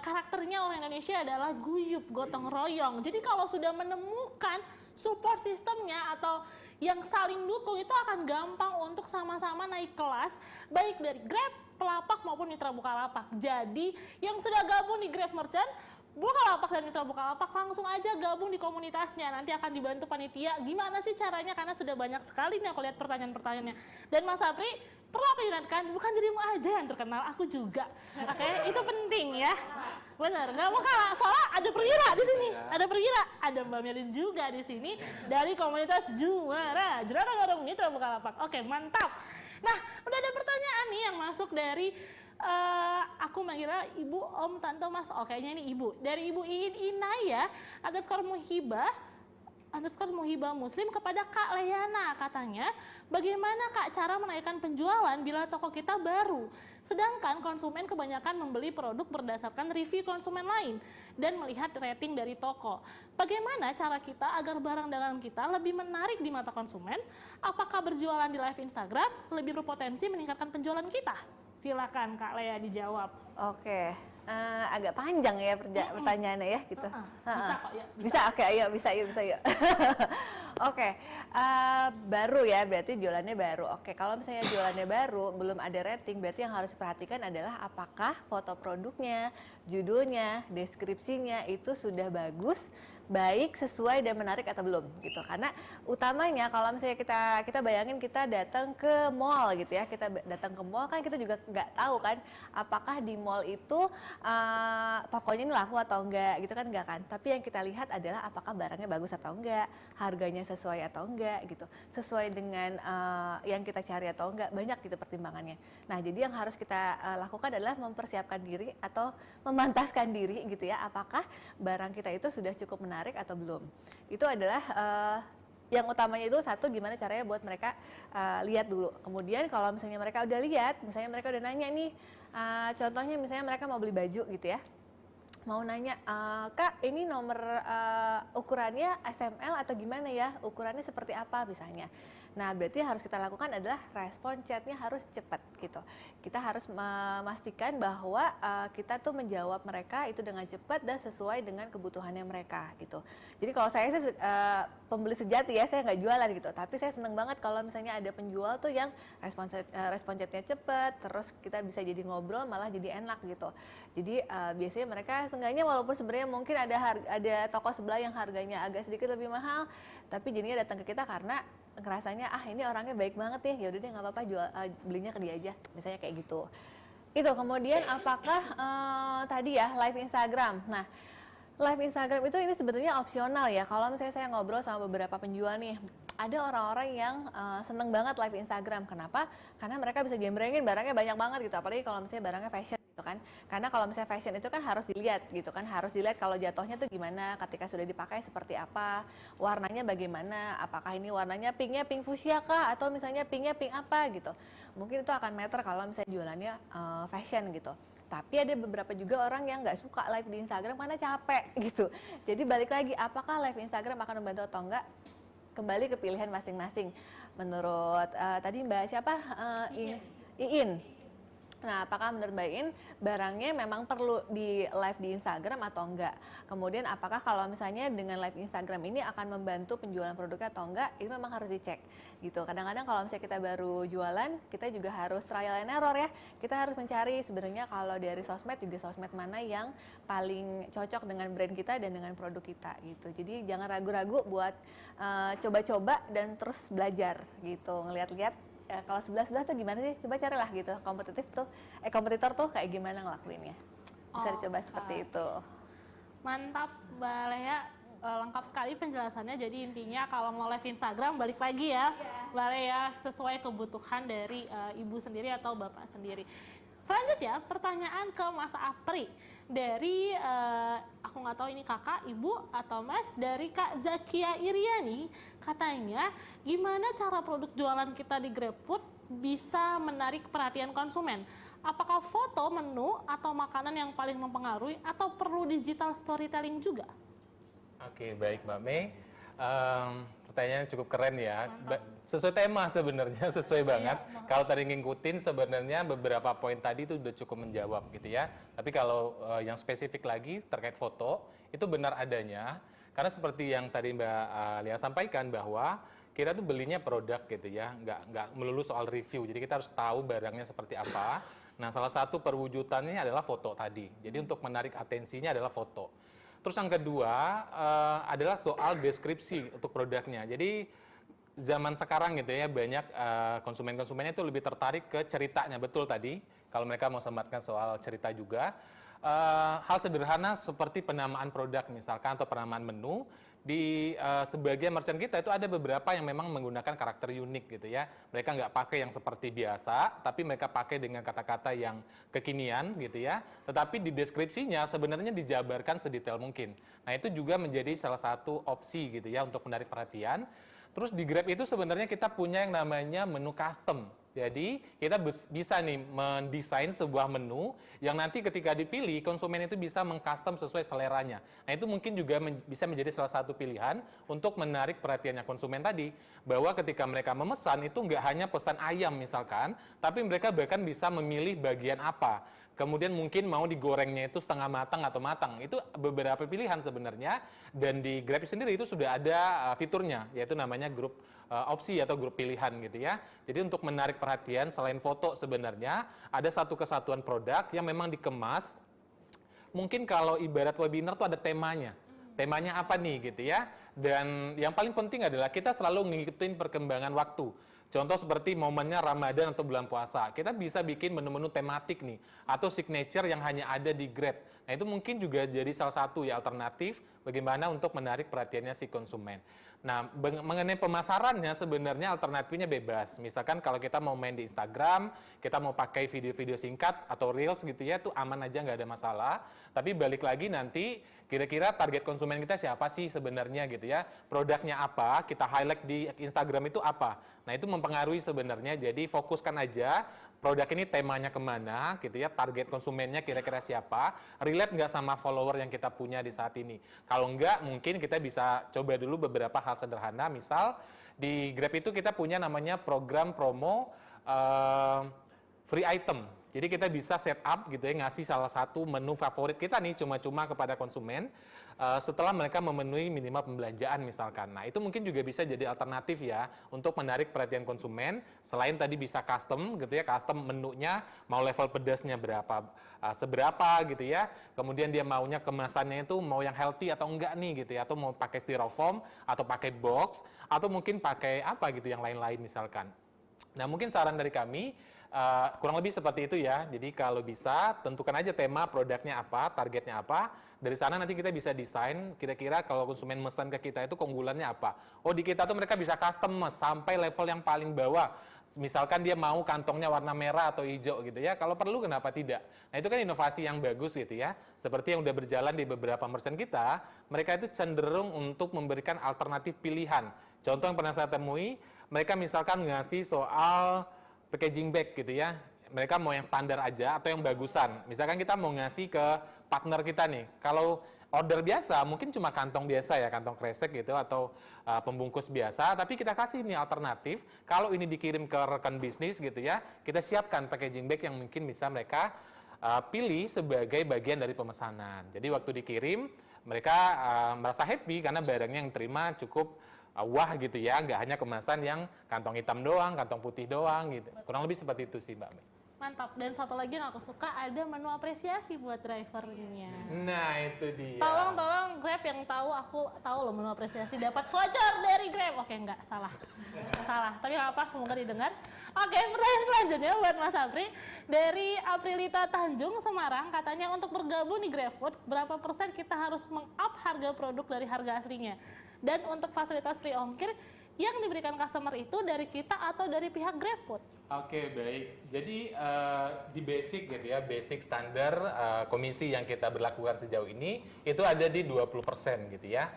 karakternya orang Indonesia adalah guyup, gotong royong. Jadi kalau sudah menemukan support sistemnya atau yang saling dukung, itu akan gampang untuk sama-sama naik kelas, baik dari Grab, Pelapak maupun Mitra Bukalapak. Jadi yang sudah gabung di Grab Merchant, Bukalapak dan Mitra Bukalapak langsung aja gabung di komunitasnya. Nanti akan dibantu panitia. Gimana sih caranya? Karena sudah banyak sekali nih aku lihat pertanyaan-pertanyaannya. Dan Mas Apri, perlu aku ingatkan, bukan dirimu aja yang terkenal, aku juga. Oke, itu penting ya. Benar, nggak mau kalah. Soalnya ada perwira di sini. Ada perwira, ada Mbak Melin juga di sini dari komunitas juara Juragan Warung Mitra Bukalapak. Oke, mantap. Nah, udah ada pertanyaan nih yang masuk dari aku manggilnya Ibu, Om, Tante, Mas. Oh, kayaknya ini Ibu. Dari Ibu Iin Inaya _muhibah Muslim kepada Kak Leana. Katanya, bagaimana Kak cara menaikkan penjualan bila toko kita baru? Sedangkan konsumen kebanyakan membeli produk berdasarkan review konsumen lain dan melihat rating dari toko. Bagaimana cara kita agar barang dagangan kita lebih menarik di mata konsumen? Apakah berjualan di live Instagram lebih berpotensi meningkatkan penjualan kita? Silakan Kak Lea dijawab. Oke, agak panjang ya pertanyaannya ya gitu. Bisa kok ya. Bisa, oke, ayo bisa yuk. Oke, baru ya, berarti jualannya baru. Oke, kalau misalnya jualannya baru, belum ada rating, berarti yang harus diperhatikan adalah apakah foto produknya, judulnya, deskripsinya itu sudah bagus, baik, sesuai dan menarik atau belum gitu. Karena utamanya kalau misalnya kita bayangin kita datang ke mall gitu ya, kita datang ke mall kan kita juga nggak tahu kan apakah di mall itu tokonya ini laku atau enggak gitu kan, enggak kan. Tapi yang kita lihat adalah apakah barangnya bagus atau enggak, harganya sesuai atau enggak gitu, sesuai dengan yang kita cari atau enggak, banyak gitu pertimbangannya. Nah, jadi yang harus kita lakukan adalah mempersiapkan diri atau memantaskan diri gitu ya, apakah barang kita itu sudah cukup menarik atau belum. Itu adalah yang utamanya itu satu, gimana caranya buat mereka lihat dulu. Kemudian kalau misalnya mereka udah lihat, misalnya mereka udah nanya nih, contohnya misalnya mereka mau beli baju gitu ya, mau nanya, Kak, ini nomor ukurannya SML atau gimana ya? Ukurannya seperti apa misalnya? Nah, berarti yang harus kita lakukan adalah respon chatnya harus cepat gitu. Kita harus memastikan bahwa kita tuh menjawab mereka itu dengan cepat dan sesuai dengan kebutuhannya mereka gitu. Jadi kalau saya sih pembeli sejati ya, saya nggak jualan gitu. Tapi saya seneng banget kalau misalnya ada penjual tuh yang respon chatnya cepat, terus kita bisa jadi ngobrol malah jadi enak gitu. Jadi biasanya mereka seenggaknya walaupun sebenarnya mungkin ada toko sebelah yang harganya agak sedikit lebih mahal, tapi jadinya datang ke kita karena ngerasanya ini orangnya baik banget ya udah deh nggak apa-apa belinya ke dia aja, misalnya kayak gitu. Itu kemudian apakah tadi ya live Instagram. Nah, live Instagram itu ini sebenarnya opsional ya. Kalau misalnya saya ngobrol sama beberapa penjual nih, ada orang-orang yang seneng banget live Instagram. Kenapa? Karena mereka bisa gembrengin barangnya banyak banget gitu. Apalagi kalau misalnya barangnya fashion gitu kan. Karena kalau misalnya fashion itu kan harus dilihat gitu kan. Harus dilihat kalau jatuhnya tuh gimana, ketika sudah dipakai seperti apa, warnanya bagaimana, apakah ini warnanya pinknya pink fuchsia kah, atau misalnya pinknya pink apa gitu. Mungkin itu akan matter kalau misalnya jualannya fashion gitu. Tapi ada beberapa juga orang yang nggak suka live di Instagram karena capek gitu. Jadi balik lagi, apakah live Instagram akan membantu atau enggak? Kembali ke pilihan masing-masing. Menurut tadi Mbak siapa? Iin. Nah, apakah menurut Mbak Iin barangnya memang perlu di live di Instagram atau enggak? Kemudian apakah kalau misalnya dengan live Instagram ini akan membantu penjualan produknya atau enggak? Itu memang harus dicek gitu. Kadang-kadang kalau misalnya kita baru jualan, kita juga harus trial and error ya. Kita harus mencari sebenarnya kalau dari sosmed juga sosmed mana yang paling cocok dengan brand kita dan dengan produk kita gitu. Jadi jangan ragu-ragu buat coba-coba dan terus belajar gitu. Ngeliat-liat kalau sebelah-sebelah tuh gimana sih? Coba carilah gitu. Kompetitor tuh kayak gimana ngelakuinnya. Bisa dicoba seperti itu. Mantap, Mbak Lea. Lengkap sekali penjelasannya. Jadi intinya kalau mau live Instagram balik lagi ya, Mbak Lea, sesuai kebutuhan dari ibu sendiri atau bapak sendiri. Selanjutnya pertanyaan ke Mas Apri dari aku nggak tahu ini kakak, ibu atau mas, dari Kak Zakia Iriani. Katanya gimana cara produk jualan kita di GrabFood bisa menarik perhatian konsumen? Apakah foto menu atau makanan yang paling mempengaruhi atau perlu digital storytelling juga? Oke, baik Mbak Mei. Pertanyaannya cukup keren ya. Sesuai tema sebenarnya, sesuai banget. Kalau tadi ngikutin sebenarnya beberapa poin tadi itu udah cukup menjawab gitu ya. Tapi kalau yang spesifik lagi terkait foto, itu benar adanya. Karena seperti yang tadi Mbak Lia sampaikan bahwa kita tuh belinya produk gitu ya, nggak melulu soal review. Jadi kita harus tahu barangnya seperti apa. Nah, salah satu perwujudannya adalah foto tadi. Jadi untuk menarik atensinya adalah foto. Terus yang kedua adalah soal deskripsi untuk produknya. Jadi zaman sekarang gitu ya banyak konsumen-konsumennya itu lebih tertarik ke ceritanya, betul tadi. Kalau mereka mau sematkan soal cerita juga. Hal sederhana seperti penamaan produk misalkan atau penamaan menu di sebagian merchant kita itu ada beberapa yang memang menggunakan karakter unik gitu ya. Mereka nggak pakai yang seperti biasa, tapi mereka pakai dengan kata-kata yang kekinian gitu ya. Tetapi di deskripsinya sebenarnya dijabarkan sedetail mungkin. Nah itu juga menjadi salah satu opsi gitu ya untuk menarik perhatian. Terus di Grab itu sebenarnya kita punya yang namanya menu custom. Jadi kita bisa nih mendesain sebuah menu yang nanti ketika dipilih konsumen itu bisa mengcustom sesuai seleranya. Nah itu mungkin juga bisa menjadi salah satu pilihan untuk menarik perhatiannya konsumen tadi. Bahwa ketika mereka memesan itu nggak hanya pesan ayam misalkan, tapi mereka bahkan bisa memilih bagian apa. Kemudian mungkin mau digorengnya itu setengah matang atau matang. Itu beberapa pilihan sebenarnya. Dan di Grab sendiri itu sudah ada fiturnya, yaitu namanya grup opsi atau grup pilihan gitu ya. Jadi untuk menarik perhatian selain foto sebenarnya ada satu kesatuan produk yang memang dikemas. Mungkin kalau ibarat webinar tuh ada temanya. Temanya apa nih gitu ya. Dan yang paling penting adalah kita selalu ngikutin perkembangan waktu. Contoh seperti momennya Ramadan atau bulan puasa, kita bisa bikin menu-menu tematik nih, atau signature yang hanya ada di Grab. Nah itu mungkin juga jadi salah satu ya alternatif bagaimana untuk menarik perhatiannya si konsumen. Nah mengenai pemasarannya sebenarnya alternatifnya bebas. Misalkan kalau kita mau main di Instagram, kita mau pakai video-video singkat atau Reels gitu ya, itu aman aja nggak ada masalah. Tapi balik lagi nanti kira-kira target konsumen kita siapa sih sebenarnya gitu ya, produknya apa, kita highlight di Instagram itu apa. Nah itu mempengaruhi sebenarnya, jadi fokuskan aja produk ini temanya kemana gitu ya, target konsumennya kira-kira siapa, relate nggak sama follower yang kita punya di saat ini. Kalau nggak, mungkin kita bisa coba dulu beberapa hal sederhana, misal di Grab itu kita punya namanya program promo free item. Jadi kita bisa set up gitu ya, ngasih salah satu menu favorit kita nih cuma-cuma kepada konsumen setelah mereka memenuhi minimal pembelanjaan misalkan. Nah itu mungkin juga bisa jadi alternatif ya untuk menarik perhatian konsumen. Selain tadi bisa custom gitu ya, custom menunya mau level pedasnya berapa, seberapa gitu ya. Kemudian dia maunya kemasannya itu mau yang healthy atau enggak nih gitu ya, atau mau pakai styrofoam atau pakai box atau mungkin pakai apa gitu yang lain-lain misalkan. Nah mungkin saran dari kami kurang lebih seperti itu ya. Jadi kalau bisa tentukan aja tema produknya apa, targetnya apa. Dari sana nanti kita bisa desain kira-kira kalau konsumen mesan ke kita itu keunggulannya apa. Oh di kita tuh mereka bisa custom sampai level yang paling bawah. Misalkan dia mau kantongnya warna merah atau hijau gitu ya. Kalau perlu kenapa tidak? Nah itu kan inovasi yang bagus gitu ya. Seperti yang udah berjalan di beberapa merchant kita, mereka itu cenderung untuk memberikan alternatif pilihan. Contoh yang pernah saya temui, mereka misalkan ngasih soal packaging bag gitu ya, mereka mau yang standar aja atau yang bagusan. Misalkan kita mau ngasih ke partner kita nih, kalau order biasa mungkin cuma kantong biasa ya, kantong kresek gitu atau pembungkus biasa, tapi kita kasih nih alternatif, kalau ini dikirim ke rekan bisnis gitu ya, kita siapkan packaging bag yang mungkin bisa mereka pilih sebagai bagian dari pemesanan. Jadi waktu dikirim, mereka merasa happy karena barangnya yang terima cukup wah gitu ya, nggak hanya kemasan yang kantong hitam doang, kantong putih doang gitu. Kurang lebih seperti itu sih Mbak Mei. Mantap. Dan satu lagi yang aku suka ada menu apresiasi buat drivernya. Nah itu dia. Tolong Grab yang tahu, aku tahu loh menu apresiasi dapat voucher dari Grab. Oke enggak, salah. Salah, tapi nggak apa, semoga didengar. Oke, pertanyaan selanjutnya buat Mas Apri. Dari Aprilita Tanjung, Semarang, katanya untuk bergabung di GrabFood, berapa persen kita harus meng-up harga produk dari harga aslinya? Dan untuk fasilitas free ongkir yang diberikan customer itu dari kita atau dari pihak GrabFood? Oke, baik. Jadi di basic gitu ya, basic standar komisi yang kita berlakukan sejauh ini itu ada di 20% gitu ya.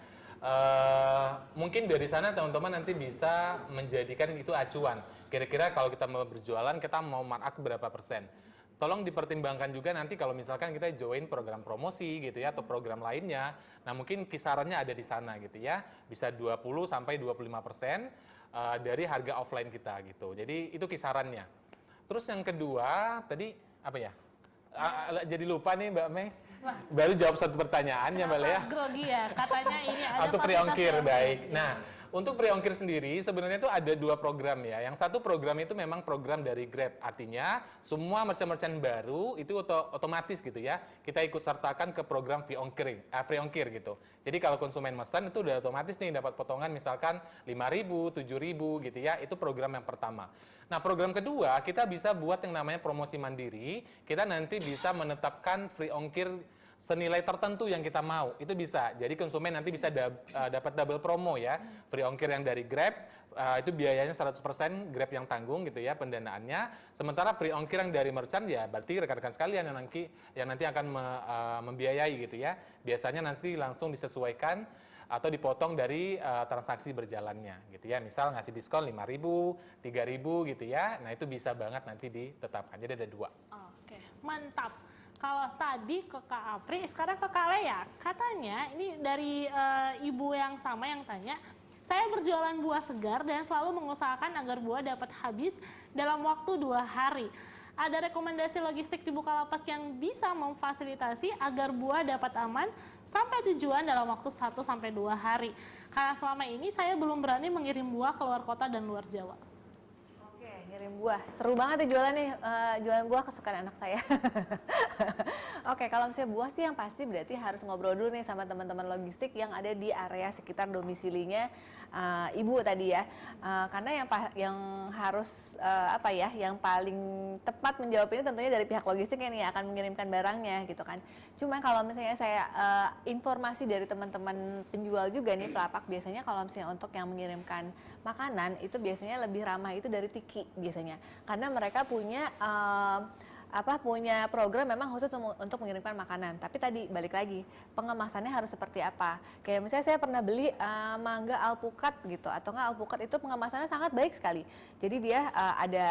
Mungkin dari sana teman-teman nanti bisa menjadikan itu acuan. Kira-kira kalau kita mau berjualan, kita mau markup berapa persen. Tolong dipertimbangkan juga nanti kalau misalkan kita join program promosi gitu ya, atau program lainnya. Nah mungkin kisarannya ada di sana gitu ya. Bisa 20 sampai 25% dari harga offline kita gitu. Jadi itu kisarannya. Terus yang kedua tadi apa ya? Jadi lupa nih Mbak Mei. Baru jawab satu pertanyaannya Mbak Lea. Grogi ya, katanya ini ada Atau free ongkir, baik. Nah, untuk free ongkir sendiri sebenarnya itu ada dua program ya. Yang satu program itu memang program dari Grab. Artinya semua merchant-merchant baru itu otomatis gitu ya. Kita ikut sertakan ke program free ongkir gitu. Jadi kalau konsumen pesan itu udah otomatis nih dapat potongan misalkan 5.000, 7.000 gitu ya. Itu program yang pertama. Nah, program kedua kita bisa buat yang namanya promosi mandiri. Kita nanti bisa menetapkan free ongkir senilai tertentu yang kita mau, itu bisa. Jadi konsumen nanti bisa dapat double promo ya. Free ongkir yang dari Grab, itu biayanya 100% Grab yang tanggung gitu ya pendanaannya. Sementara free ongkir yang dari merchant ya berarti rekan-rekan sekalian yang nanti akan membiayai gitu ya. Biasanya nanti langsung disesuaikan atau dipotong dari transaksi berjalannya gitu ya. Misal ngasih diskon 5.000, 3.000 gitu ya. Nah, itu bisa banget nanti ditetapkan. Jadi ada dua. Oke, mantap. Kalau tadi ke Kak Apri, sekarang ke Kak Lea. Katanya, ini dari ibu yang sama yang tanya, saya berjualan buah segar dan selalu mengusahakan agar buah dapat habis dalam waktu 2 hari. Ada rekomendasi logistik di Bukalapak yang bisa memfasilitasi agar buah dapat aman sampai tujuan dalam waktu 1-2 hari. Karena selama ini saya belum berani mengirim buah ke luar kota dan luar Jawa. Ngirim buah, seru banget ya jualan nih, jualan buah kesukaan anak saya. Oke, kalau misalnya buah sih yang pasti berarti harus ngobrol dulu nih sama teman-teman logistik yang ada di area sekitar domisilinya ibu tadi ya, karena yang harus yang paling tepat menjawab ini tentunya dari pihak logistik yang akan mengirimkan barangnya gitu kan. Cuma kalau misalnya saya informasi dari teman-teman penjual juga nih pelapak, biasanya kalau misalnya untuk yang mengirimkan makanan itu biasanya lebih ramah itu dari Tiki biasanya, karena mereka punya punya program memang khusus untuk mengirimkan makanan. Tapi tadi balik lagi, pengemasannya harus seperti apa? Kayak misalnya saya pernah beli mangga alpukat gitu, atau nggak alpukat itu pengemasannya sangat baik sekali. Jadi dia ada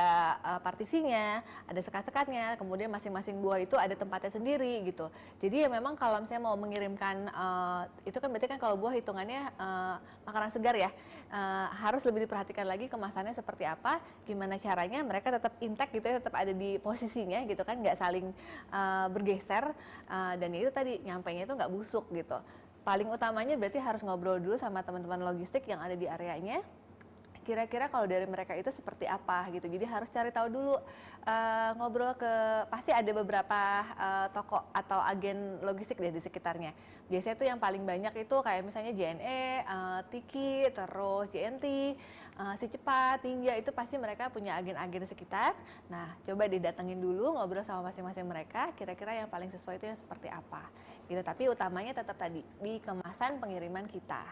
partisinya, ada sekat-sekatnya, kemudian masing-masing buah itu ada tempatnya sendiri gitu. Jadi ya memang kalau misalnya mau mengirimkan itu kan berarti kan kalau buah hitungannya makanan segar ya, harus lebih diperhatikan lagi kemasannya seperti apa, gimana caranya mereka tetap intact gitu ya, tetap ada di posisinya gitu kan, nggak saling bergeser, dan itu tadi nyampainya itu nggak busuk gitu. Paling utamanya berarti harus ngobrol dulu sama teman-teman logistik yang ada di areanya, kira-kira kalau dari mereka itu seperti apa gitu. Jadi harus cari tahu dulu, ngobrol ke, pasti ada beberapa toko atau agen logistik deh di sekitarnya. Biasanya tuh yang paling banyak itu kayak misalnya JNE, Tiki, terus JNT, Si Cepat, Tinggia, itu pasti mereka punya agen-agen sekitar. Nah, coba didatengin dulu, ngobrol sama masing-masing mereka, kira-kira yang paling sesuai itu yang seperti apa gitu. Tapi utamanya tetap tadi di kemasan pengiriman kita.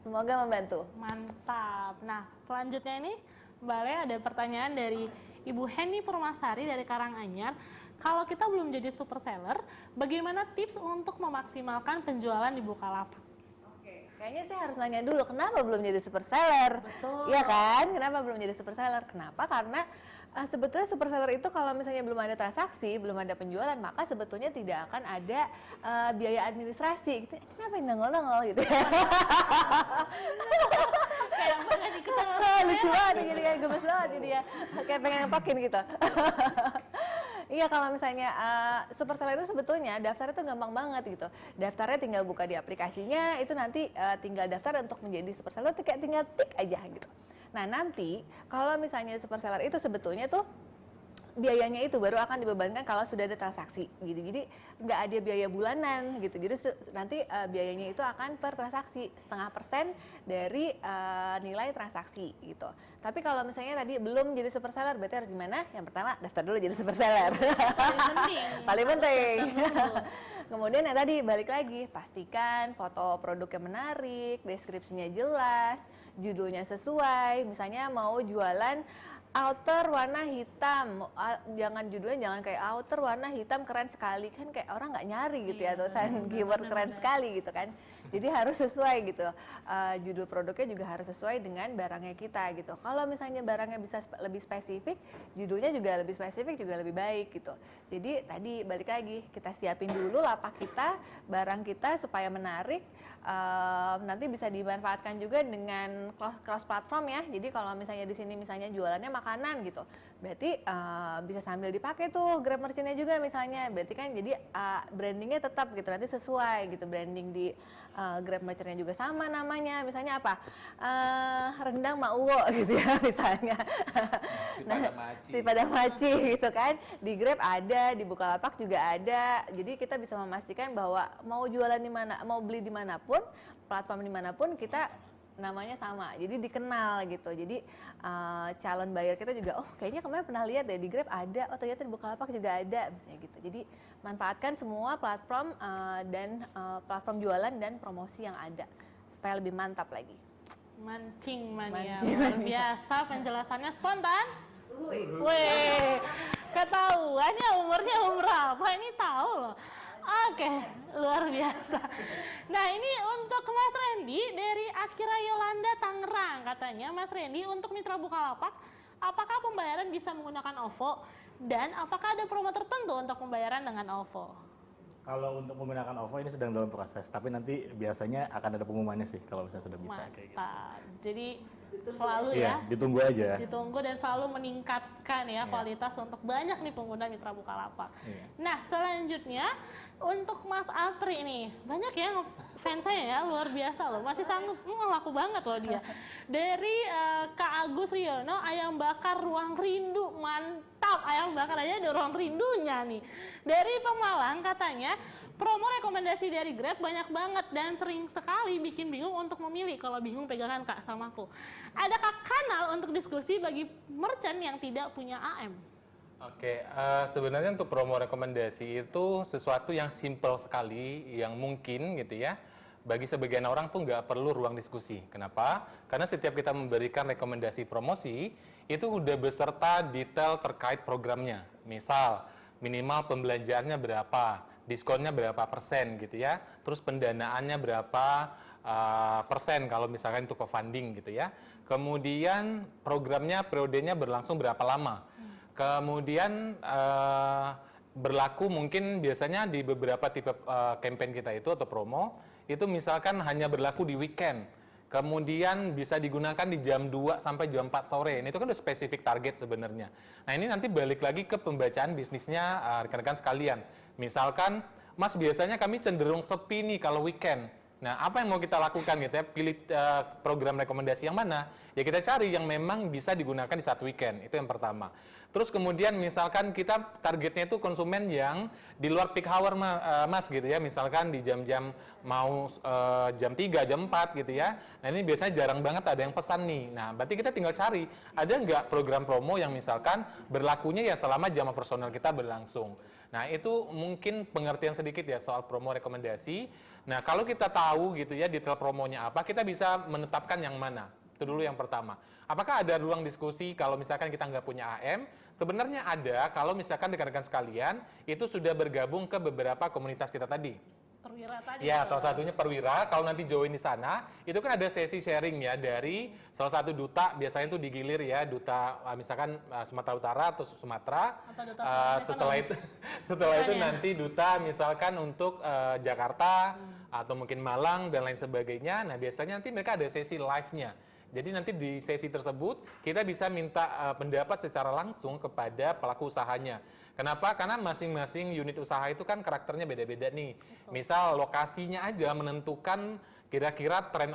Semoga membantu. Mantap. Nah, selanjutnya ini Mbak Le ada pertanyaan dari Ibu Heni Purmasari dari Karanganyar. Kalau kita belum jadi super seller, bagaimana tips untuk memaksimalkan penjualan di Bukalapak? Oke, kayaknya saya harus nanya dulu kenapa belum jadi super seller. Betul. Iya kan? Kenapa belum jadi super seller? Kenapa? Karena sebetulnya super seller itu kalau misalnya belum ada transaksi, belum ada penjualan, maka sebetulnya tidak akan ada biaya administrasi gitu. Kenapa yang nongol-nongol gitu ya? Kayak apa nggak sih kita Lucu banget gitu ya, gemes banget jadi ya. Kayak pengen ngepakin gitu. Iya, kalau misalnya super seller itu sebetulnya daftarnya itu gampang banget gitu. Daftarnya tinggal buka di aplikasinya, itu nanti tinggal daftar untuk menjadi super seller, kayak tinggal tik aja gitu. Nah, nanti kalau misalnya super seller itu sebetulnya tuh biayanya itu baru akan dibebankan kalau sudah ada transaksi gitu. Jadi nggak ada biaya bulanan gitu. Jadi nanti biayanya itu akan per transaksi 0,5% dari nilai transaksi gitu. Tapi kalau misalnya tadi belum jadi super seller, berarti harus gimana? Yang pertama daftar dulu jadi super seller. paling penting? Paling penting. Kemudian yang tadi balik lagi, pastikan foto produknya menarik, deskripsinya jelas, judulnya sesuai. Misalnya mau jualan outer warna hitam, jangan judulnya jangan kayak outer warna hitam keren sekali, kan kayak orang nggak nyari gitu ya, tulisan keyword keren sekali gitu kan. Jadi harus sesuai gitu, judul produknya juga harus sesuai dengan barangnya kita gitu. Kalau misalnya barangnya bisa lebih spesifik, judulnya juga lebih spesifik juga lebih baik gitu. Jadi tadi balik lagi, kita siapin dulu lapak kita, barang kita supaya menarik. Nanti bisa dimanfaatkan juga dengan cross platform ya. Jadi kalau misalnya di sini misalnya jualannya makanan gitu, berarti bisa sambil dipakai tuh Grab Merchant-nya juga misalnya. Berarti kan jadi brandingnya tetap gitu, nanti sesuai gitu, branding di Grab Merchant-nya juga sama namanya. Misalnya apa? Rendang Mak Uwo gitu ya misalnya. Si Padang Maci gitu kan. Di Grab ada, di Bukalapak juga ada. Jadi kita bisa memastikan bahwa mau jualan di mana, mau beli dimanapun, platform dimanapun kita namanya sama, jadi dikenal gitu. Jadi calon buyer kita juga, oh kayaknya kemarin pernah lihat deh di Grab ada, oh ternyata di Bukalapak juga ada, misalnya gitu. Jadi manfaatkan semua platform dan platform jualan dan promosi yang ada supaya lebih mantap lagi. Mancing mania, luar biasa penjelasannya spontan. Weh, ketahuan ya umurnya berapa, ini tahu loh. Oke, luar biasa. Nah, ini untuk Mas Randy dari Akira Yolanda Tangerang. Katanya, Mas Randy, untuk mitra Bukalapak, apakah pembayaran bisa menggunakan OVO? Dan apakah ada promo tertentu untuk pembayaran dengan OVO? Kalau untuk menggunakan OVO ini sedang dalam proses, tapi nanti biasanya akan ada pengumumannya sih kalau misalnya sudah bisa. Mantap. Kayak gitu. Jadi selalu Iya, ya ditunggu aja. ditunggu dan selalu meningkatkan ya kualitas untuk banyak nih pengguna mitra Bukalapak. Iya. Nah, selanjutnya untuk Mas Apri nih, banyak ya fans saya ya, luar biasa loh, masih sanggup, laku banget loh dia. Dari Kak Agus Riono, ayam bakar Ruang Rindu, mantap, ayam bakar aja ada ruang rindunya nih. Dari Pemalang katanya, promo rekomendasi dari Grab banyak banget dan sering sekali bikin bingung untuk memilih. Kalau bingung pegangan Kak sama aku. Adakah kanal untuk diskusi bagi merchant yang tidak punya AM? Oke, sebenarnya untuk promo rekomendasi itu sesuatu yang simple sekali, yang mungkin gitu ya, bagi sebagian orang tuh nggak perlu ruang diskusi. Kenapa? Karena setiap kita memberikan rekomendasi promosi, itu udah beserta detail terkait programnya. Misal, minimal pembelanjaannya berapa, diskonnya berapa persen gitu ya, terus pendanaannya berapa persen kalau misalkan itu co-funding gitu ya. Kemudian programnya periodenya berlangsung berapa lama. Kemudian berlaku mungkin biasanya di beberapa tipe campaign kita itu atau promo, itu misalkan hanya berlaku di weekend. Kemudian bisa digunakan di jam 2 sampai jam 4 sore. Ini itu kan udah spesifik target sebenarnya. Nah ini nanti balik lagi ke pembacaan bisnisnya rekan-rekan sekalian. Misalkan, Mas biasanya kami cenderung sepi nih kalau weekend. Nah apa yang mau kita lakukan gitu ya, pilih program rekomendasi yang mana, ya kita cari yang memang bisa digunakan di saat weekend, itu yang pertama. Terus kemudian misalkan kita targetnya itu konsumen yang di luar peak hour Mas gitu ya, misalkan di jam-jam mau jam 3, jam 4 gitu ya. Nah ini biasanya jarang banget ada yang pesan nih. Nah berarti kita tinggal cari, ada nggak program promo yang misalkan berlakunya ya selama jam operasional kita berlangsung. Nah itu mungkin pengertian sedikit ya soal promo rekomendasi. Nah kalau kita tahu gitu ya detail promonya apa, kita bisa menetapkan yang mana. Itu dulu yang pertama. Apakah ada ruang diskusi kalau misalkan kita nggak punya AM? Sebenarnya ada kalau misalkan rekan-rekan sekalian itu sudah bergabung ke beberapa komunitas kita tadi. Perwira tadi. Ya, salah satunya Perwira. Kalau nanti join di sana, itu kan ada sesi sharing ya dari salah satu duta, biasanya itu digilir ya, duta misalkan Sumatera Utara atau Sumatera. Atau duta setelah itu nanti duta misalkan untuk Jakarta atau mungkin Malang dan lain sebagainya. Nah, biasanya nanti mereka ada sesi live-nya. Jadi nanti di sesi tersebut kita bisa minta pendapat secara langsung kepada pelaku usahanya. Kenapa? Karena masing-masing unit usaha itu kan karakternya beda-beda nih. Betul. Misal lokasinya aja menentukan kira-kira tren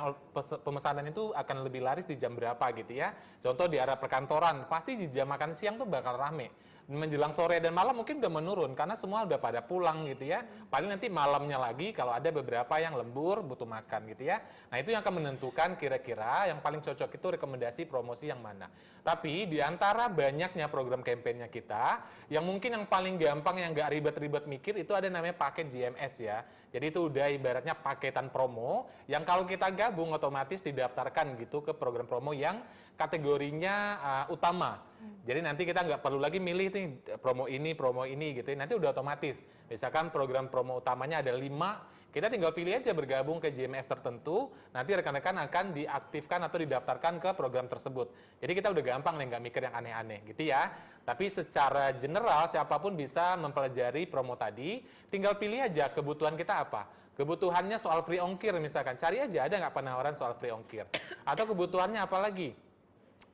pemesanan itu akan lebih laris di jam berapa gitu ya. Contoh di area perkantoran, pasti di jam makan siang tuh bakal rame. Menjelang sore dan malam mungkin udah menurun karena semua udah pada pulang gitu ya. Paling nanti malamnya lagi kalau ada beberapa yang lembur butuh makan gitu ya. Nah itu yang akan menentukan kira-kira yang paling cocok itu rekomendasi promosi yang mana. Tapi di antara banyaknya program kampanye kita, yang mungkin yang paling gampang yang nggak ribet-ribet mikir itu ada namanya paket GMS ya. Jadi itu udah ibaratnya paketan promo yang kalau kita gabung otomatis didaftarkan gitu ke program promo yang kategorinya utama. Jadi nanti kita nggak perlu lagi milih nih promo ini gitu. Nanti udah otomatis. Misalkan program promo utamanya ada 5, kita tinggal pilih aja bergabung ke GMS tertentu. Nanti rekan-rekan akan diaktifkan atau didaftarkan ke program tersebut. Jadi kita udah gampang nih, nggak mikir yang aneh-aneh gitu ya. Tapi secara general siapapun bisa mempelajari promo tadi. Tinggal pilih aja kebutuhan kita apa. Kebutuhannya soal free ongkir misalkan. Cari aja ada nggak penawaran soal free ongkir. Atau kebutuhannya apa lagi?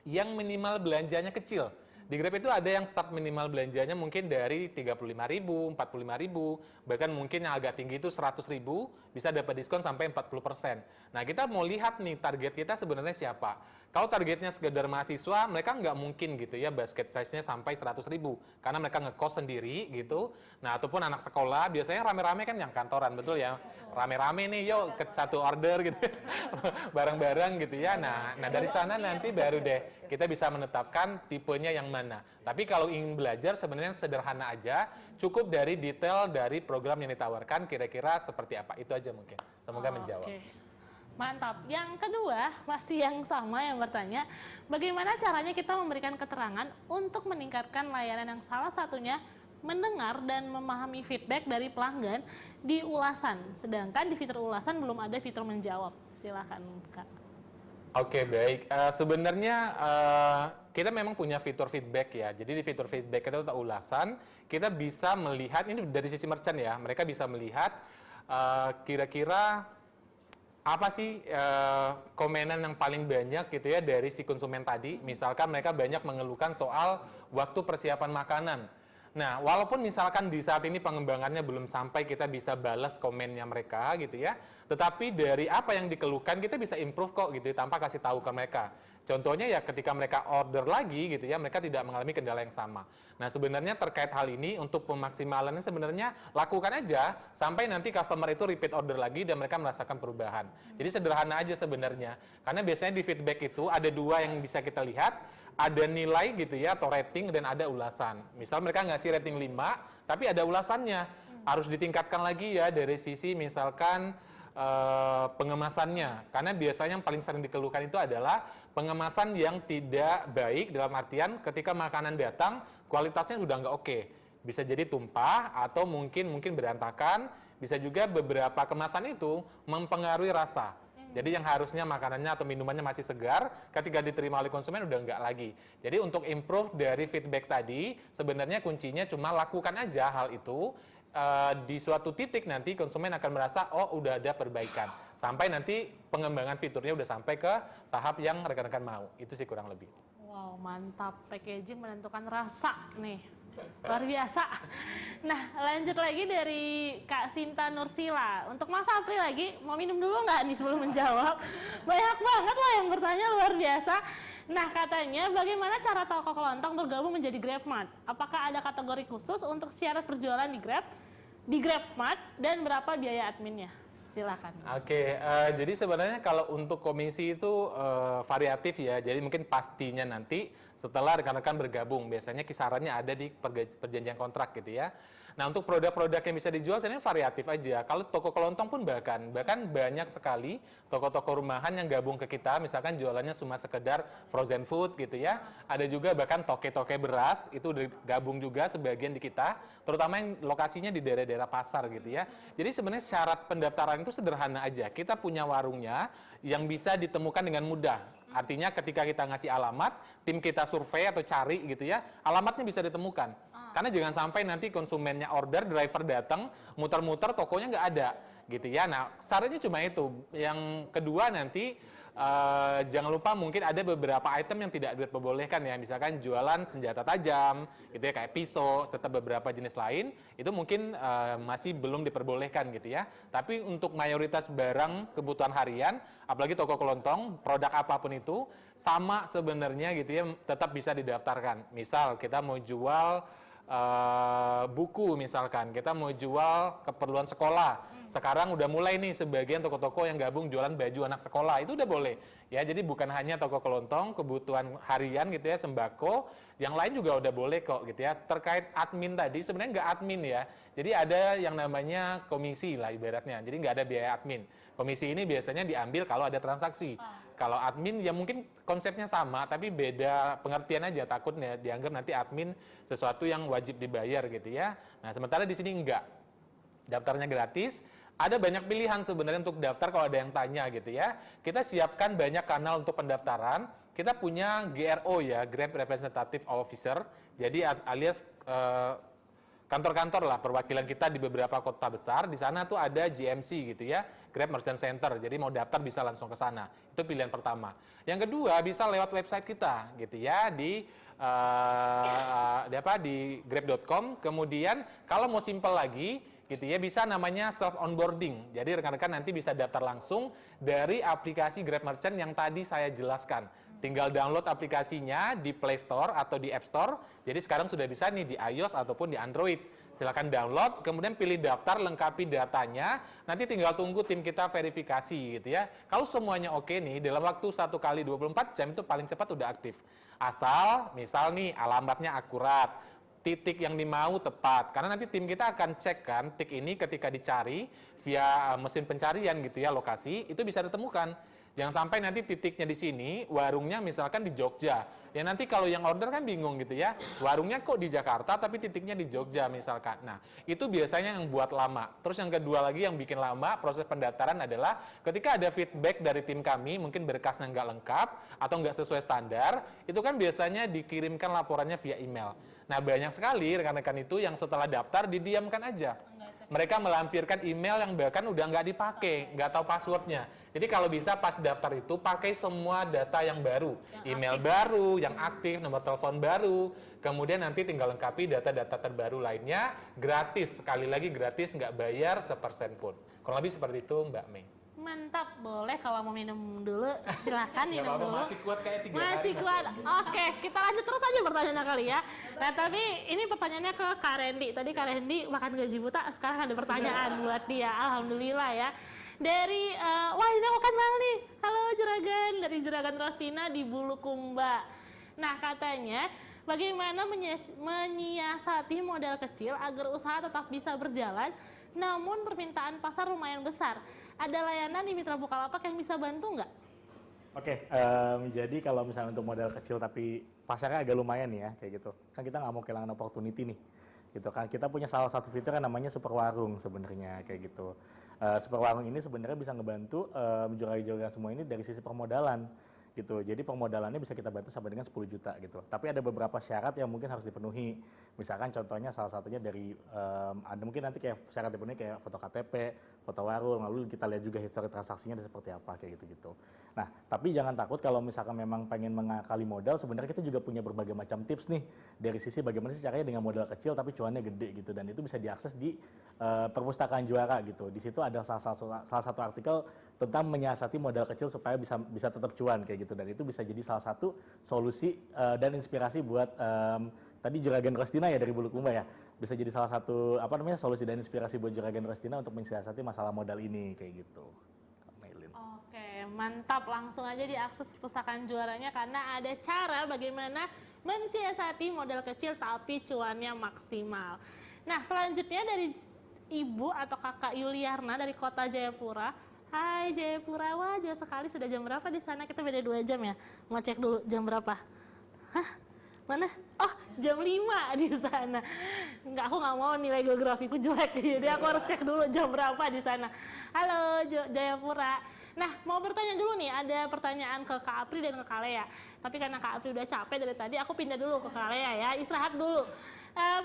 Yang minimal belanjanya kecil. Di Grab itu ada yang start minimal belanjanya mungkin dari 35.000, 45.000, bahkan mungkin yang agak tinggi itu 100.000, bisa dapat diskon sampai 40%. Nah, kita mau lihat nih target kita sebenarnya siapa. Kalau targetnya sekedar mahasiswa, mereka nggak mungkin gitu ya basket size-nya sampai 100.000 karena mereka ngekos sendiri gitu. Nah, ataupun anak sekolah biasanya rame-rame kan yang kantoran, betul ya. Rame-rame nih, yuk ke satu order gitu. Bareng-bareng gitu ya. Nah, dari sana nanti baru deh kita bisa menetapkan tipenya yang mana. Tapi kalau ingin belajar sebenarnya sederhana aja, cukup dari detail dari program yang ditawarkan kira-kira seperti apa. Itu aja mungkin. Semoga menjawab. Okay. Mantap. Yang kedua, masih yang sama yang bertanya, bagaimana caranya kita memberikan keterangan untuk meningkatkan layanan yang salah satunya mendengar dan memahami feedback dari pelanggan di ulasan. Sedangkan di fitur ulasan belum ada fitur menjawab. Silakan, Kak. Oke, baik. Sebenarnya kita memang punya fitur feedback ya. Jadi di fitur feedback itu atau ulasan, kita bisa melihat, ini dari sisi merchant ya, mereka bisa melihat kira-kira apa sih komenan yang paling banyak gitu ya dari si konsumen tadi. Misalkan mereka banyak mengeluhkan soal waktu persiapan makanan. Nah, walaupun misalkan di saat ini pengembangannya belum sampai kita bisa balas komennya mereka gitu ya, tetapi dari apa yang dikeluhkan kita bisa improve kok gitu tanpa kasih tahu ke mereka. Contohnya ya ketika mereka order lagi gitu ya, mereka tidak mengalami kendala yang sama. Nah, sebenarnya terkait hal ini untuk pemaksimalannya sebenarnya lakukan aja sampai nanti customer itu repeat order lagi dan mereka merasakan perubahan. Jadi sederhana aja sebenarnya. Karena biasanya di feedback itu ada 2 yang bisa kita lihat. Ada nilai gitu ya atau rating dan ada ulasan. Misal mereka ngasih rating 5, tapi ada ulasannya. Harus ditingkatkan lagi ya dari sisi misalkan pengemasannya. Karena biasanya yang paling sering dikeluhkan itu adalah pengemasan yang tidak baik dalam artian ketika makanan datang kualitasnya sudah nggak oke. Bisa jadi tumpah atau mungkin berantakan, bisa juga beberapa kemasan itu mempengaruhi rasa. Jadi yang harusnya makanannya atau minumannya masih segar, ketika diterima oleh konsumen udah enggak lagi. Jadi untuk improve dari feedback tadi, sebenarnya kuncinya cuma lakukan aja hal itu. Di suatu titik nanti konsumen akan merasa, oh udah ada perbaikan. Sampai nanti pengembangan fiturnya udah sampai ke tahap yang rekan-rekan mau. Itu sih kurang lebih. Wow, mantap. Packaging menentukan rasa nih. Luar biasa. Nah, lanjut lagi dari Kak Sinta Nursila. Untuk Mas Apri lagi, mau minum dulu nggak nih sebelum menjawab? Banyak banget loh yang bertanya, luar biasa. Nah, katanya bagaimana cara toko kelontong bergabung menjadi GrabMart? Apakah ada kategori khusus untuk syarat berjualan di GrabMart dan berapa biaya adminnya? Silakan. Oke, jadi sebenarnya kalau untuk komisi itu variatif ya. Jadi mungkin pastinya nanti setelah rekan-rekan bergabung, biasanya kisarannya ada di perjanjian kontrak gitu ya. Nah, untuk produk-produk yang bisa dijual sebenarnya variatif aja. Kalau toko kelontong pun bahkan banyak sekali toko-toko rumahan yang gabung ke kita, misalkan jualannya cuma sekedar frozen food gitu ya. Ada juga bahkan toke-toke beras, itu udah gabung juga sebagian di kita, terutama yang lokasinya di daerah-daerah pasar gitu ya. Jadi sebenarnya syarat pendaftaran itu sederhana aja. Kita punya warungnya yang bisa ditemukan dengan mudah. Artinya ketika kita ngasih alamat, tim kita survei atau cari gitu ya, alamatnya bisa ditemukan. Karena jangan sampai nanti konsumennya order, driver datang, muter-muter, tokonya nggak ada, gitu ya. Nah, syaratnya cuma itu. Yang kedua nanti, jangan lupa mungkin ada beberapa item yang tidak diperbolehkan ya. Misalkan jualan senjata tajam, gitu ya, kayak pisau, serta beberapa jenis lain, itu mungkin masih belum diperbolehkan gitu ya. Tapi untuk mayoritas barang kebutuhan harian, apalagi toko kelontong, produk apapun itu, sama sebenarnya gitu ya, tetap bisa didaftarkan. Misal kita mau jual buku misalkan, kita mau jual keperluan sekolah. Sekarang udah mulai nih sebagian toko-toko yang gabung jualan baju anak sekolah, itu udah boleh. Ya, jadi bukan hanya toko kelontong, kebutuhan harian gitu ya, sembako, yang lain juga udah boleh kok gitu ya. Terkait admin tadi, sebenarnya nggak admin ya. Jadi ada yang namanya komisi lah ibaratnya, jadi nggak ada biaya admin. Komisi ini biasanya diambil kalau ada transaksi. Kalau admin ya mungkin konsepnya sama, tapi beda pengertian aja, takutnya dianggap nanti admin sesuatu yang wajib dibayar gitu ya. Nah, sementara di sini enggak. Daftarnya gratis. Ada banyak pilihan sebenarnya untuk daftar kalau ada yang tanya gitu ya. Kita siapkan banyak kanal untuk pendaftaran. Kita punya GRO ya, Grab Representative Officer. Jadi alias kantor-kantor lah perwakilan kita di beberapa kota besar. Di sana tuh ada GMC gitu ya, Grab Merchant Center. Jadi mau daftar bisa langsung ke sana. Itu pilihan pertama. Yang kedua bisa lewat website kita gitu ya, di grab.com. Kemudian kalau mau simple lagi gitu ya, bisa namanya self onboarding. Jadi rekan-rekan nanti bisa daftar langsung dari aplikasi Grab Merchant yang tadi saya jelaskan. Tinggal download aplikasinya di Play Store atau di App Store. Jadi sekarang sudah bisa nih di iOS ataupun di Android. Silakan download, kemudian pilih daftar, lengkapi datanya. Nanti tinggal tunggu tim kita verifikasi gitu ya. Kalau semuanya oke nih, dalam waktu 1 kali 24 jam itu paling cepat udah aktif. Asal misal nih alamatnya akurat, titik yang dimau tepat. Karena nanti tim kita akan cek kan, tik ini ketika dicari via mesin pencarian gitu ya, lokasi, itu bisa ditemukan. Jangan sampai nanti titiknya di sini, warungnya misalkan di Jogja. Ya nanti kalau yang order kan bingung gitu ya, warungnya kok di Jakarta tapi titiknya di Jogja misalkan. Nah, itu biasanya yang buat lama. Terus yang kedua lagi yang bikin lama proses pendaftaran adalah ketika ada feedback dari tim kami, mungkin berkasnya nggak lengkap atau nggak sesuai standar, itu kan biasanya dikirimkan laporannya via email. Nah, banyak sekali rekan-rekan itu yang setelah daftar didiamkan aja. Mereka melampirkan email yang bahkan udah nggak dipakai, nggak tahu passwordnya. Jadi kalau bisa pas daftar itu pakai semua data yang baru, email baru, yang aktif, nomor telepon baru, kemudian nanti tinggal lengkapi data-data terbaru lainnya, gratis, sekali lagi gratis, nggak bayar sepersen pun. Kurang lebih seperti itu Mbak Mei. Mantap, boleh kalau mau minum dulu, silakan minum dulu. Masih kuat kayak 3 hari. Masih kuat. Oke, kita lanjut terus aja pertanyaannya kali ya. Nah, tapi ini pertanyaannya ke Kak Randy. Tadi Kak Randy makan gaji buta, sekarang ada pertanyaan buat dia. Alhamdulillah ya. Dari, wah ini aku kenal nih. Halo Juragan, dari Juragan Rostina di Bulukumba. Nah, katanya bagaimana menyiasati modal kecil agar usaha tetap bisa berjalan, namun permintaan pasar lumayan besar. Ada layanan di Mitra Bukalapak yang bisa bantu nggak? Oke, jadi kalau misalnya untuk modal kecil tapi pasarnya agak lumayan nih ya, kayak gitu. Kan kita nggak mau kehilangan opportunity nih. gitu kan. Kita punya salah satu fitur yang namanya super warung sebenarnya kayak gitu. Super warung ini sebenarnya bisa ngebantu juragan-juragan semua ini dari sisi permodalan gitu. Jadi permodalannya bisa kita bantu sampai dengan 10 juta gitu. Tapi ada beberapa syarat yang mungkin harus dipenuhi. Misalkan contohnya salah satunya dari ada mungkin nanti kayak syarat dipenuhi kayak foto KTP, foto warung, lalu kita lihat juga histori transaksinya dan seperti apa kayak gitu-gitu. Nah, tapi jangan takut kalau misalkan memang pengen mengakali modal, sebenarnya kita juga punya berbagai macam tips nih dari sisi bagaimana sih caranya dengan modal kecil tapi cuannya gede gitu, dan itu bisa diakses di perpustakaan Juara gitu. Di situ ada salah satu artikel tentang menyiasati modal kecil supaya bisa tetap cuan kayak gitu, dan itu bisa jadi salah satu solusi dan inspirasi buat tadi Juragan Rostina ya dari Bulukumba ya, bisa jadi salah satu solusi dan inspirasi buat Juragan Rostina untuk mensiasati masalah modal ini kayak gitu. Oke, mantap. Langsung aja diakses perpustakaan Juaranya karena ada cara bagaimana mensiasati modal kecil tapi cuannya maksimal. Nah, selanjutnya dari Ibu atau Kakak Yuliarna dari Kota Jayapura. Hai Jayapura, wah jauh sekali, sudah jam berapa di sana? Kita beda 2 jam ya. Mau cek dulu jam berapa? Hah? Mana? Oh, jam 5 di sana. Enggak, aku nggak mau nilai geografiku jelek, jadi aku harus cek dulu jam berapa di sana. Halo Jayapura. Nah, mau bertanya dulu nih, ada pertanyaan ke Kak Apri dan ke Kak Lea. Tapi karena Kak Apri udah capek dari tadi, aku pindah dulu ke Kak Lea ya, istirahat dulu.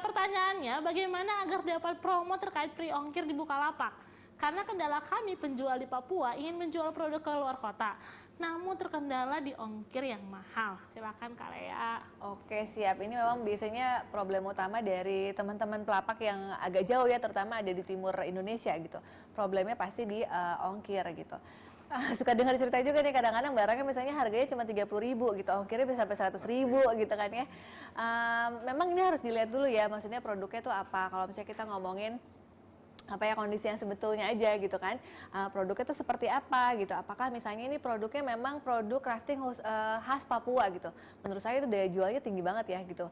Pertanyaannya, bagaimana agar dapat promo terkait free ongkir di Bukalapak? Karena kendala kami penjual di Papua ingin menjual produk ke luar kota, namun terkendala di ongkir yang mahal. Silakan Kak Lea. Oke, siap. Ini memang biasanya problem utama dari teman-teman pelapak yang agak jauh ya, terutama ada di timur Indonesia gitu. Problemnya pasti di ongkir gitu. Suka dengar cerita juga nih, kadang-kadang barangnya misalnya harganya cuma 30.000 gitu, ongkirnya bisa sampai 100.000 gitu kan ya. Memang ini harus dilihat dulu ya, maksudnya produknya tuh apa. Kalau misalnya kita ngomongin kondisi yang sebetulnya aja gitu kan, produknya itu seperti apa gitu, apakah misalnya ini produknya memang produk crafting khas Papua gitu, menurut saya itu daya jualnya tinggi banget ya gitu,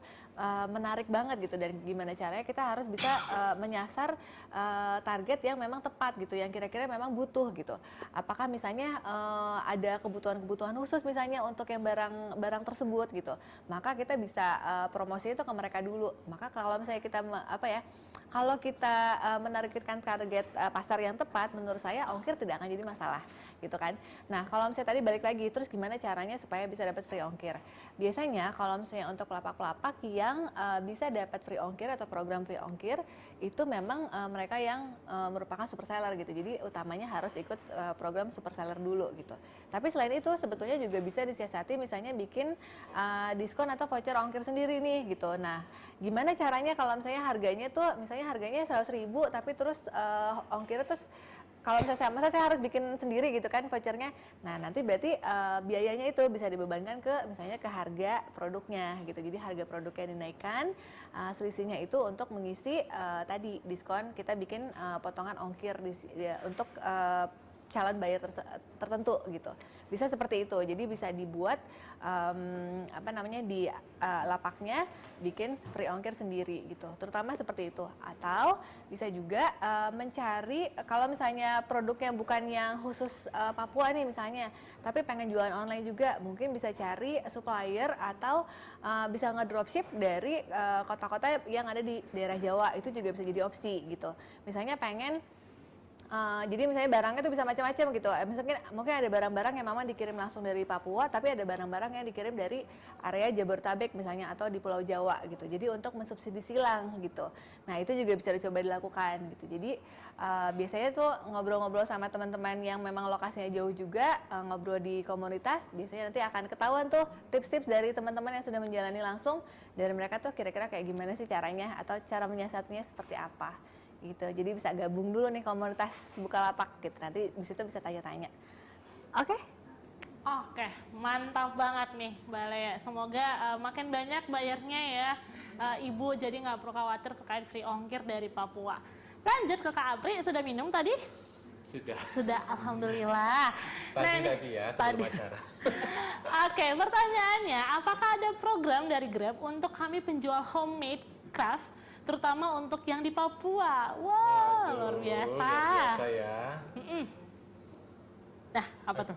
menarik banget gitu, dan gimana caranya kita harus bisa menyasar target yang memang tepat gitu, yang kira-kira memang butuh gitu, apakah misalnya ada kebutuhan khusus misalnya untuk yang barang tersebut gitu, maka kita bisa promosi itu ke mereka dulu. Maka kalau misalnya kita kalau kita menargetkan target pasar yang tepat, menurut saya ongkir tidak akan jadi masalah gitu kan. Nah, kalau misalnya tadi balik lagi, terus gimana caranya supaya bisa dapat free ongkir? Biasanya kalau misalnya untuk pelapak-pelapak yang bisa dapat free ongkir atau program free ongkir, itu memang mereka yang merupakan super seller gitu. Jadi utamanya harus ikut program super seller dulu gitu. Tapi selain itu sebetulnya juga bisa disiasati, misalnya bikin diskon atau voucher ongkir sendiri nih gitu. Nah, gimana caranya kalau misalnya harganya tuh misalnya harganya 100.000 tapi terus ongkirnya terus kalau misalnya saya harus bikin sendiri gitu kan vouchernya. Nah, nanti berarti biayanya itu bisa dibebankan misalnya ke harga produknya gitu. Jadi harga produknya dinaikkan, selisihnya itu untuk mengisi tadi diskon, kita bikin potongan ongkir untuk calon buyer tertentu gitu. Bisa seperti itu. Jadi bisa dibuat di lapaknya bikin free ongkir sendiri gitu. Terutama seperti itu. Atau bisa juga mencari kalau misalnya produknya bukan yang khusus Papua nih misalnya, tapi pengen jualan online juga, mungkin bisa cari supplier atau bisa ngedropship dari kota-kota yang ada di daerah Jawa. Itu juga bisa jadi opsi gitu. Misalnya pengen jadi misalnya barangnya tuh bisa macam-macam gitu. Misalnya mungkin ada barang-barang yang memang dikirim langsung dari Papua, tapi ada barang-barang yang dikirim dari area Jabodetabek misalnya atau di Pulau Jawa gitu. Jadi untuk mensubsidi silang gitu. Nah, itu juga bisa dicoba dilakukan gitu. Jadi biasanya tuh ngobrol-ngobrol sama teman-teman yang memang lokasinya jauh juga, ngobrol di komunitas, biasanya nanti akan ketahuan tuh tips-tips dari teman-teman yang sudah menjalani langsung, dari mereka tuh kira-kira kayak gimana sih caranya atau cara menyiasatinya seperti apa. Gitu. Jadi bisa gabung dulu nih komunitas Bukalapak gitu. Nanti di situ bisa tanya-tanya. Oke? Oke, mantap banget nih Mbak Lea. Semoga makin banyak bayarnya ya Ibu, jadi nggak perlu khawatir terkait free ongkir dari Papua. Lanjut ke Kak Apri, sudah minum tadi? Sudah, alhamdulillah. Tadi Davi ya, sebelum acara. Oke, pertanyaannya, apakah ada program dari Grab untuk kami penjual homemade craft, terutama untuk yang di Papua? Wow, luar biasa. Luar biasa ya. Nah, apa tuh?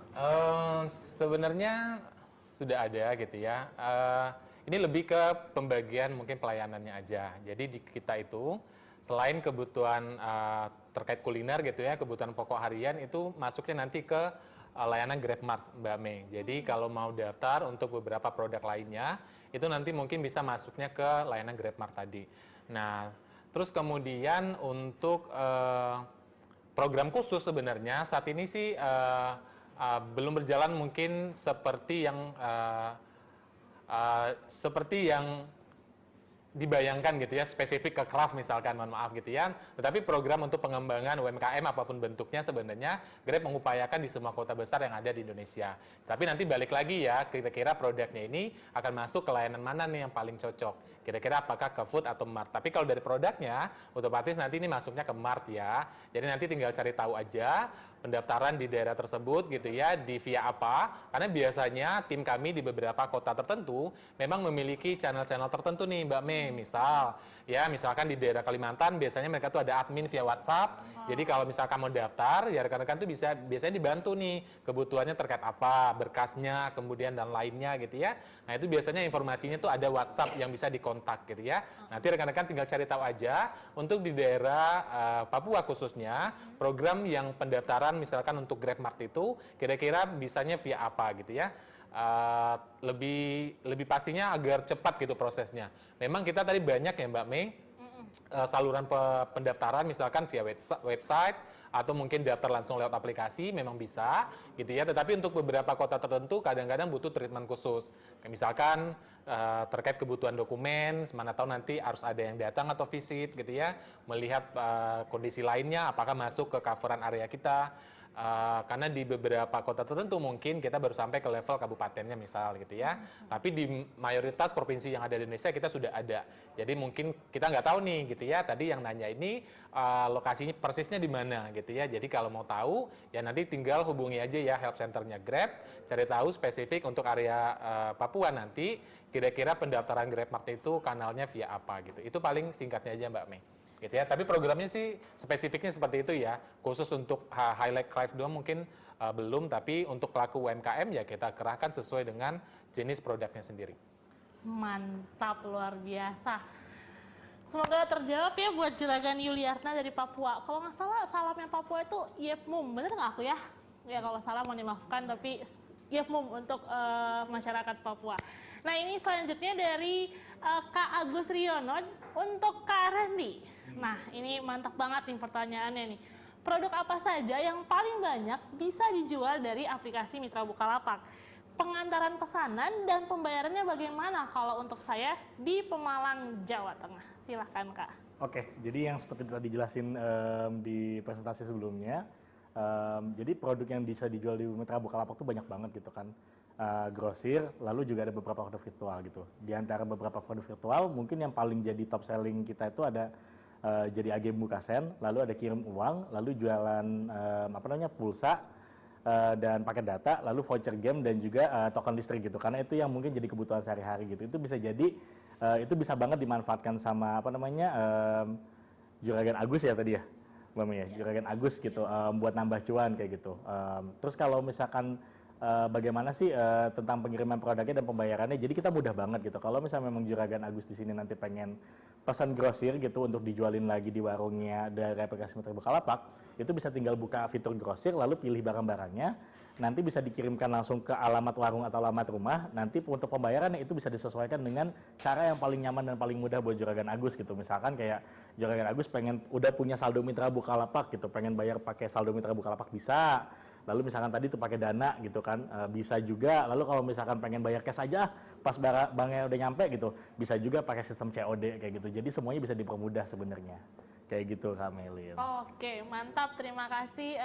Sebenarnya sudah ada gitu ya. Ini lebih ke pembagian mungkin pelayanannya aja. Jadi di kita itu selain kebutuhan terkait kuliner gitu ya, kebutuhan pokok harian itu masuknya nanti ke layanan GrabMart, Mbak Mei. Jadi kalau mau daftar untuk beberapa produk lainnya, itu nanti mungkin bisa masuknya ke layanan GrabMart tadi. Nah, terus kemudian untuk program khusus sebenarnya saat ini sih belum berjalan mungkin seperti yang dibayangkan gitu ya, spesifik ke craft misalkan, mohon maaf gitu ya. Tetapi program untuk pengembangan UMKM apapun bentuknya sebenarnya Grab mengupayakan di semua kota besar yang ada di Indonesia. Tapi nanti balik lagi ya, kira-kira produknya ini akan masuk ke layanan mana nih yang paling cocok. Kira-kira apakah ke food atau mart. Tapi kalau dari produknya, otomatis nanti ini masuknya ke mart ya. Jadi nanti tinggal cari tahu aja pendaftaran di daerah tersebut gitu ya, di via apa. Karena biasanya tim kami di beberapa kota tertentu memang memiliki channel-channel tertentu nih Mbak Mei. Misal, ya misalkan di daerah Kalimantan biasanya mereka tuh ada admin via WhatsApp. Jadi kalau misalkan mau daftar, ya rekan-rekan tuh biasanya dibantu nih kebutuhannya terkait apa, berkasnya, kemudian dan lainnya gitu ya. Nah itu biasanya informasinya tuh ada WhatsApp yang bisa dikontak gitu ya. Nanti rekan-rekan tinggal cari tahu aja untuk di daerah Papua khususnya program yang pendaftaran misalkan untuk GrabMart itu kira-kira bisanya via apa gitu ya. Lebih pastinya agar cepat gitu prosesnya. Memang kita tadi banyak ya Mbak Mei saluran pendaftaran misalkan via website atau mungkin daftar langsung lewat aplikasi memang bisa gitu ya. Tetapi untuk beberapa kota tertentu kadang-kadang butuh treatment khusus. Kayak misalkan terkait kebutuhan dokumen, mana tahu nanti harus ada yang datang atau visit gitu ya, melihat kondisi lainnya apakah masuk ke coveran area kita. Karena di beberapa kota tertentu mungkin kita baru sampai ke level kabupatennya misal gitu ya. Tapi di mayoritas provinsi yang ada di Indonesia kita sudah ada. Jadi mungkin kita nggak tahu nih gitu ya. Tadi yang nanya ini lokasinya persisnya di mana gitu ya. Jadi kalau mau tahu ya nanti tinggal hubungi aja ya help centernya Grab. Cari tahu spesifik untuk area Papua nanti kira-kira pendaftaran GrabMart itu kanalnya via apa gitu. Itu paling singkatnya aja Mbak Mei. Gitu ya, tapi programnya sih spesifiknya seperti itu ya, khusus untuk highlight craft doang mungkin belum, tapi untuk pelaku UMKM ya kita kerahkan sesuai dengan jenis produknya sendiri. Mantap, luar biasa. Semoga terjawab ya buat Juragan Yuliarna dari Papua. Kalau nggak salah salamnya Papua itu Yepmum, bener nggak aku ya? Ya kalau salah mau dimaafkan, tapi Yepmum untuk masyarakat Papua. Nah ini selanjutnya dari Kak Agus Riono untuk Kak Randy. Nah ini mantap banget nih pertanyaannya nih. Produk apa saja yang paling banyak bisa dijual dari aplikasi Mitra Bukalapak? Pengantaran pesanan dan pembayarannya bagaimana kalau untuk saya di Pemalang, Jawa Tengah? Silahkan Kak. Oke, jadi yang seperti tadi dijelasin di presentasi sebelumnya, jadi produk yang bisa dijual di Mitra Bukalapak itu banyak banget gitu kan. Grosir, lalu juga ada beberapa produk virtual gitu. Di antara beberapa produk virtual, mungkin yang paling jadi top selling kita itu ada jadi agen Bukasen, lalu ada kirim uang, lalu jualan pulsa dan paket data, lalu voucher game dan juga token listrik gitu. Karena itu yang mungkin jadi kebutuhan sehari-hari gitu. Itu bisa jadi itu bisa banget dimanfaatkan sama Juragan Agus ya tadi ya, Mbak Mia, Juragan Agus gitu buat nambah cuan kayak gitu. Terus kalau misalkan bagaimana sih tentang pengiriman produknya dan pembayarannya? Jadi kita mudah banget gitu. Kalau misalnya memang Juragan Agus di sini nanti pengen pesan grosir gitu untuk dijualin lagi di warungnya dari aplikasi Mitra Bukalapak, itu bisa tinggal buka fitur grosir lalu pilih barang-barangnya. Nanti bisa dikirimkan langsung ke alamat warung atau alamat rumah. Nanti untuk pembayarannya itu bisa disesuaikan dengan cara yang paling nyaman dan paling mudah buat Juragan Agus gitu. Misalkan kayak Juragan Agus udah punya saldo Mitra Bukalapak gitu, pengen bayar pakai saldo Mitra Bukalapak bisa. Lalu misalkan tadi itu pakai Dana gitu kan, bisa juga. Lalu kalau misalkan pengen bayar cash aja pas banknya udah nyampe gitu, bisa juga pakai sistem COD kayak gitu. Jadi semuanya bisa dipermudah sebenarnya. Kayak gitu Kak Melin. Oke, mantap. Terima kasih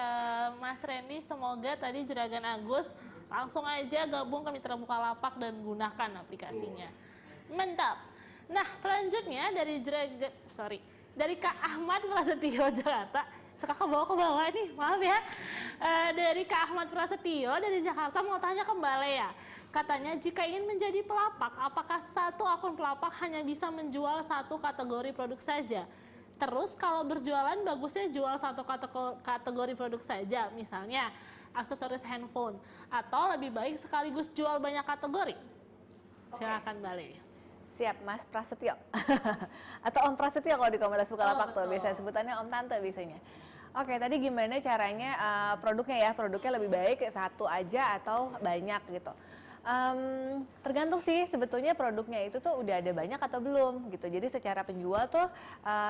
Mas Randy. Semoga tadi Juragan Agus langsung aja gabung ke Mitra Bukalapak dan gunakan aplikasinya. Mantap. Nah, selanjutnya dari Kak Ahmad Prasetyo Jakarta. Kakak bawa ke bawah nih, maaf ya. Dari Kak Ahmad Prasetyo dari Jakarta mau tanya ke Mbak Lea. Katanya jika ingin menjadi pelapak, apakah satu akun pelapak hanya bisa menjual satu kategori produk saja? Terus kalau berjualan bagusnya jual satu kategori produk saja, misalnya aksesoris handphone, atau lebih baik sekaligus jual banyak kategori? Silakan Mbak Lea. Siap, Mas Prasetyo. Atau Om Prasetyo kalau di komunitas Bukalapak tuh, betul. biasa sebutannya Om Tante biasanya. Oke, tadi gimana caranya produknya ya? Produknya lebih baik satu aja atau banyak gitu. Tergantung sih sebetulnya produknya itu tuh udah ada banyak atau belum gitu. Jadi secara penjual tuh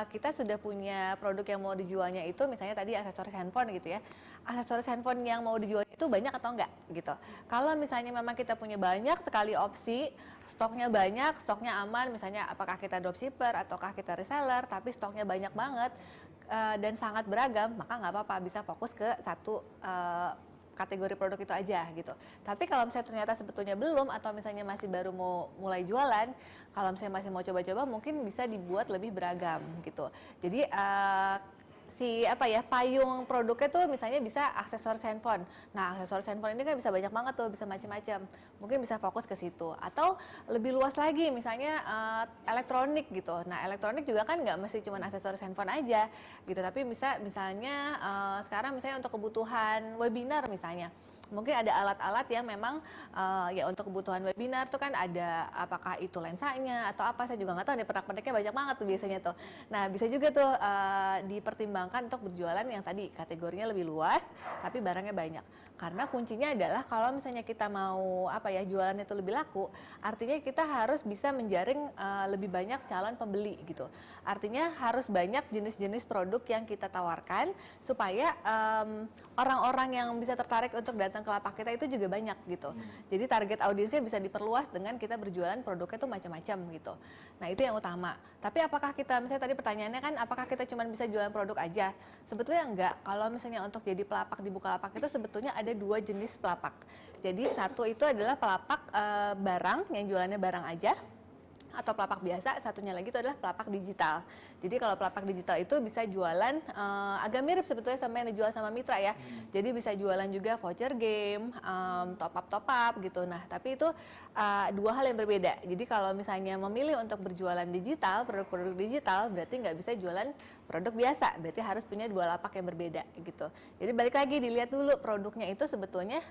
kita sudah punya produk yang mau dijualnya itu misalnya tadi aksesoris handphone gitu ya. Aksesoris handphone yang mau dijual itu banyak atau enggak gitu. Kalau misalnya memang kita punya banyak sekali opsi, stoknya banyak, stoknya aman, misalnya apakah kita dropshipper ataukah kita reseller, tapi stoknya banyak banget dan sangat beragam, maka nggak apa-apa, bisa fokus ke satu kategori produk itu aja gitu. Tapi kalau misalnya ternyata sebetulnya belum atau misalnya masih baru mau mulai jualan, kalau misalnya masih mau coba-coba mungkin bisa dibuat lebih beragam gitu. Jadi payung produknya tuh misalnya bisa aksesoris handphone. Nah, aksesoris handphone ini kan bisa banyak banget tuh, bisa macam-macam. Mungkin bisa fokus ke situ. Atau lebih luas lagi misalnya elektronik gitu. Nah, elektronik juga kan nggak mesti cuma aksesoris handphone aja gitu, tapi bisa misalnya sekarang misalnya untuk kebutuhan webinar misalnya. Mungkin ada alat-alat yang memang ya untuk kebutuhan webinar tuh kan ada apakah itu lensanya atau apa, saya juga nggak tahu nih, pernak-perniknya banyak banget tuh biasanya tuh. Nah, bisa juga tuh dipertimbangkan untuk berjualan yang tadi kategorinya lebih luas tapi barangnya banyak. Karena kuncinya adalah kalau misalnya kita mau jualannya itu lebih laku, artinya kita harus bisa menjaring lebih banyak calon pembeli gitu. Artinya harus banyak jenis-jenis produk yang kita tawarkan supaya orang-orang yang bisa tertarik untuk datang ke lapak kita itu juga banyak gitu. Jadi target audiensnya bisa diperluas dengan kita berjualan produknya itu macam-macam gitu. Nah, itu yang utama. Tapi apakah kita, misalnya tadi pertanyaannya kan apakah kita cuma bisa jualan produk aja? Sebetulnya enggak. Kalau misalnya untuk jadi pelapak di Bukalapak itu sebetulnya ada dua jenis pelapak. Jadi satu itu adalah pelapak barang yang jualannya barang aja, atau pelapak biasa, satunya lagi itu adalah pelapak digital. Jadi kalau pelapak digital itu bisa jualan agak mirip sebetulnya sama yang dijual sama mitra ya. Jadi bisa jualan juga voucher game, top up gitu. Nah, tapi itu dua hal yang berbeda. Jadi kalau misalnya memilih untuk berjualan digital, produk-produk digital, berarti nggak bisa jualan produk biasa. Berarti harus punya dua lapak yang berbeda gitu. Jadi balik lagi dilihat dulu produknya itu sebetulnya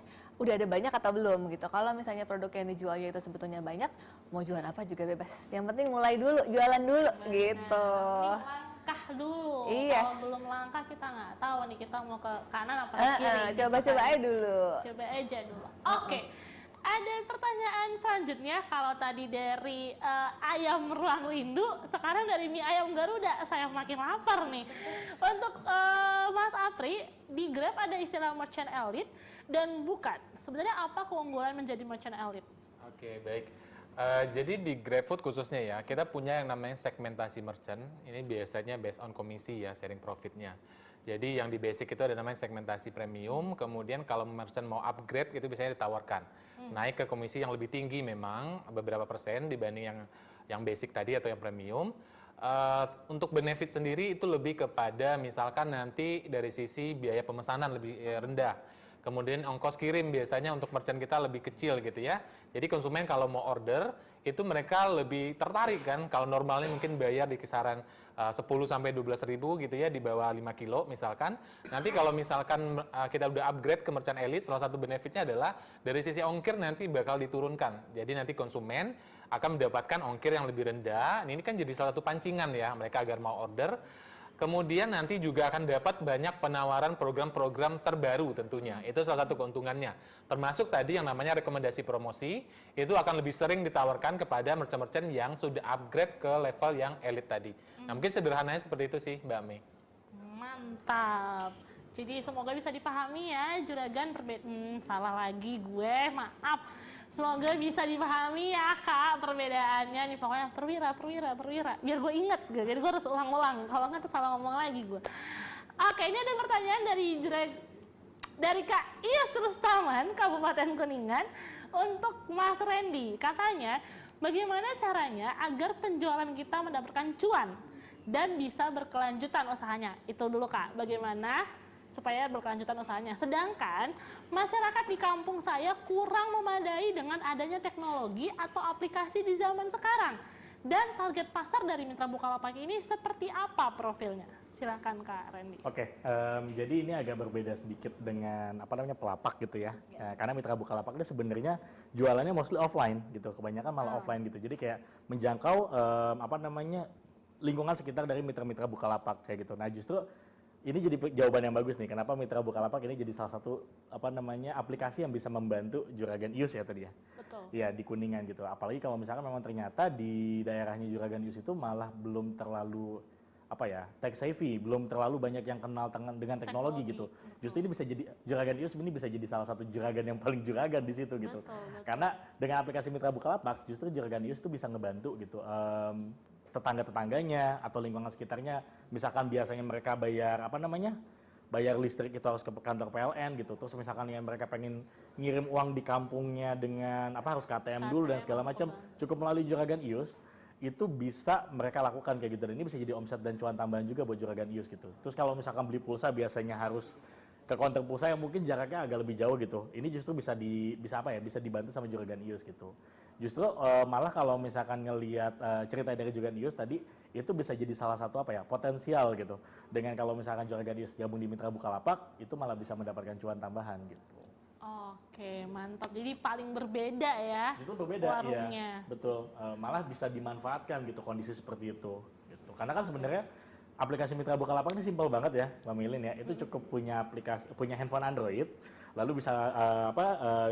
udah ada banyak atau belum gitu. Kalau misalnya produk yang dijualnya itu sebetulnya banyak, mau jualan apa juga bebas. Yang penting mulai dulu, jualan dulu gitu. Langkah dulu. Iya. Kalau belum langkah kita nggak tahu nih kita mau ke kanan apa ke kiri. Coba-coba aja dulu. Coba aja dulu. Oke. Ada pertanyaan selanjutnya, kalau tadi dari ayam ruang rindu, sekarang dari mie ayam Garuda, saya makin lapar nih. Untuk Mas Apri, di Grab ada istilah merchant elite dan bukan. Sebenarnya apa keunggulan menjadi merchant elite? Oke, baik. Jadi di GrabFood khususnya ya, kita punya yang namanya segmentasi merchant. Ini biasanya based on komisi ya, sharing profitnya. Jadi yang di basic itu ada namanya segmentasi premium, kemudian kalau merchant mau upgrade itu biasanya ditawarkan. Naik ke komisi yang lebih tinggi memang, beberapa persen dibanding yang basic tadi atau yang premium. Untuk benefit sendiri itu lebih kepada misalkan nanti dari sisi biaya pemesanan lebih rendah. Kemudian ongkos kirim biasanya untuk merchant kita lebih kecil gitu ya. Jadi konsumen kalau mau order itu mereka lebih tertarik kan. Kalau normalnya mungkin bayar di kisaran 10 sampai 12 ribu gitu ya, di bawah 5 kilo misalkan. Nanti kalau misalkan kita udah upgrade ke merchant elite, salah satu benefitnya adalah dari sisi ongkir nanti bakal diturunkan. Jadi nanti konsumen akan mendapatkan ongkir yang lebih rendah. Ini kan jadi salah satu pancingan ya mereka agar mau order. Kemudian nanti juga akan dapat banyak penawaran program-program terbaru tentunya. Itu salah satu keuntungannya. Termasuk tadi yang namanya rekomendasi promosi, itu akan lebih sering ditawarkan kepada merchant-merchant yang sudah upgrade ke level yang elite tadi. Nah, mungkin sederhananya seperti itu sih, Mbak Mei. Mantap. Jadi semoga bisa dipahami ya, juragan salah lagi gue, maaf. Semoga bisa dipahami ya Kak perbedaannya nih, pokoknya perwira. Biar gue inget, biar gue harus ulang-ulang. Kalau nggak salah ngomong lagi gue. Oke, ini ada pertanyaan dari Kak Iyas Rustaman, Kabupaten Kuningan, untuk Mas Randy. Katanya, bagaimana caranya agar penjualan kita mendapatkan cuan dan bisa berkelanjutan usahanya? Itu dulu Kak, bagaimana supaya berkelanjutan usahanya. Sedangkan masyarakat di kampung saya kurang memadai dengan adanya teknologi atau aplikasi di zaman sekarang. Dan target pasar dari Mitra Bukalapak ini seperti apa profilnya? Silakan Kak Randy. Oke, jadi ini agak berbeda sedikit dengan pelapak gitu ya. Karena Mitra Bukalapak ini sebenarnya jualannya mostly offline gitu, kebanyakan malah offline gitu. Jadi kayak menjangkau lingkungan sekitar dari mitra-mitra Bukalapak kayak gitu. Nah justru ini jadi jawaban yang bagus nih. Kenapa Mitra Bukalapak ini jadi salah satu aplikasi yang bisa membantu Juragan Ius ya tadi ya. Betul. Ya di Kuningan gitu. Apalagi kalau misalkan memang ternyata di daerahnya Juragan Ius itu malah belum terlalu tech savvy, belum terlalu banyak yang kenal dengan teknologi gitu. Justru ini bisa jadi Juragan Ius ini bisa jadi salah satu juragan yang paling juragan di situ gitu. Betul. Karena dengan aplikasi Mitra Bukalapak justru Juragan Ius tuh bisa ngebantu gitu. Tetangga-tetangganya atau lingkungan sekitarnya, misalkan biasanya mereka bayar listrik itu harus ke kantor PLN gitu, terus misalkan yang mereka pengen ngirim uang di kampungnya dengan harus ke ATM dulu dan segala macam, cukup melalui Juragan Ius itu bisa mereka lakukan kayak gitu, dan ini bisa jadi omset dan cuan tambahan juga buat Juragan Ius gitu. Terus kalau misalkan beli pulsa biasanya harus ke counter pulsa yang mungkin jaraknya agak lebih jauh gitu, ini justru bisa dibantu sama Juragan Ius gitu. Justru malah kalau misalkan ngelihat cerita dari Juragan Ius tadi, itu bisa jadi salah satu potensial gitu. Dengan kalau misalkan Juragan Ius gabung di Mitra Bukalapak, itu malah bisa mendapatkan cuan tambahan gitu. Oke, mantap. Jadi paling berbeda ya. Justru berbeda warungnya. ya, betul. Malah bisa dimanfaatkan gitu kondisi seperti itu. Gitu. Karena kan sebenarnya aplikasi Mitra Bukalapak ini simpel banget ya, Mbak Milin ya. Itu cukup punya handphone Android, lalu bisa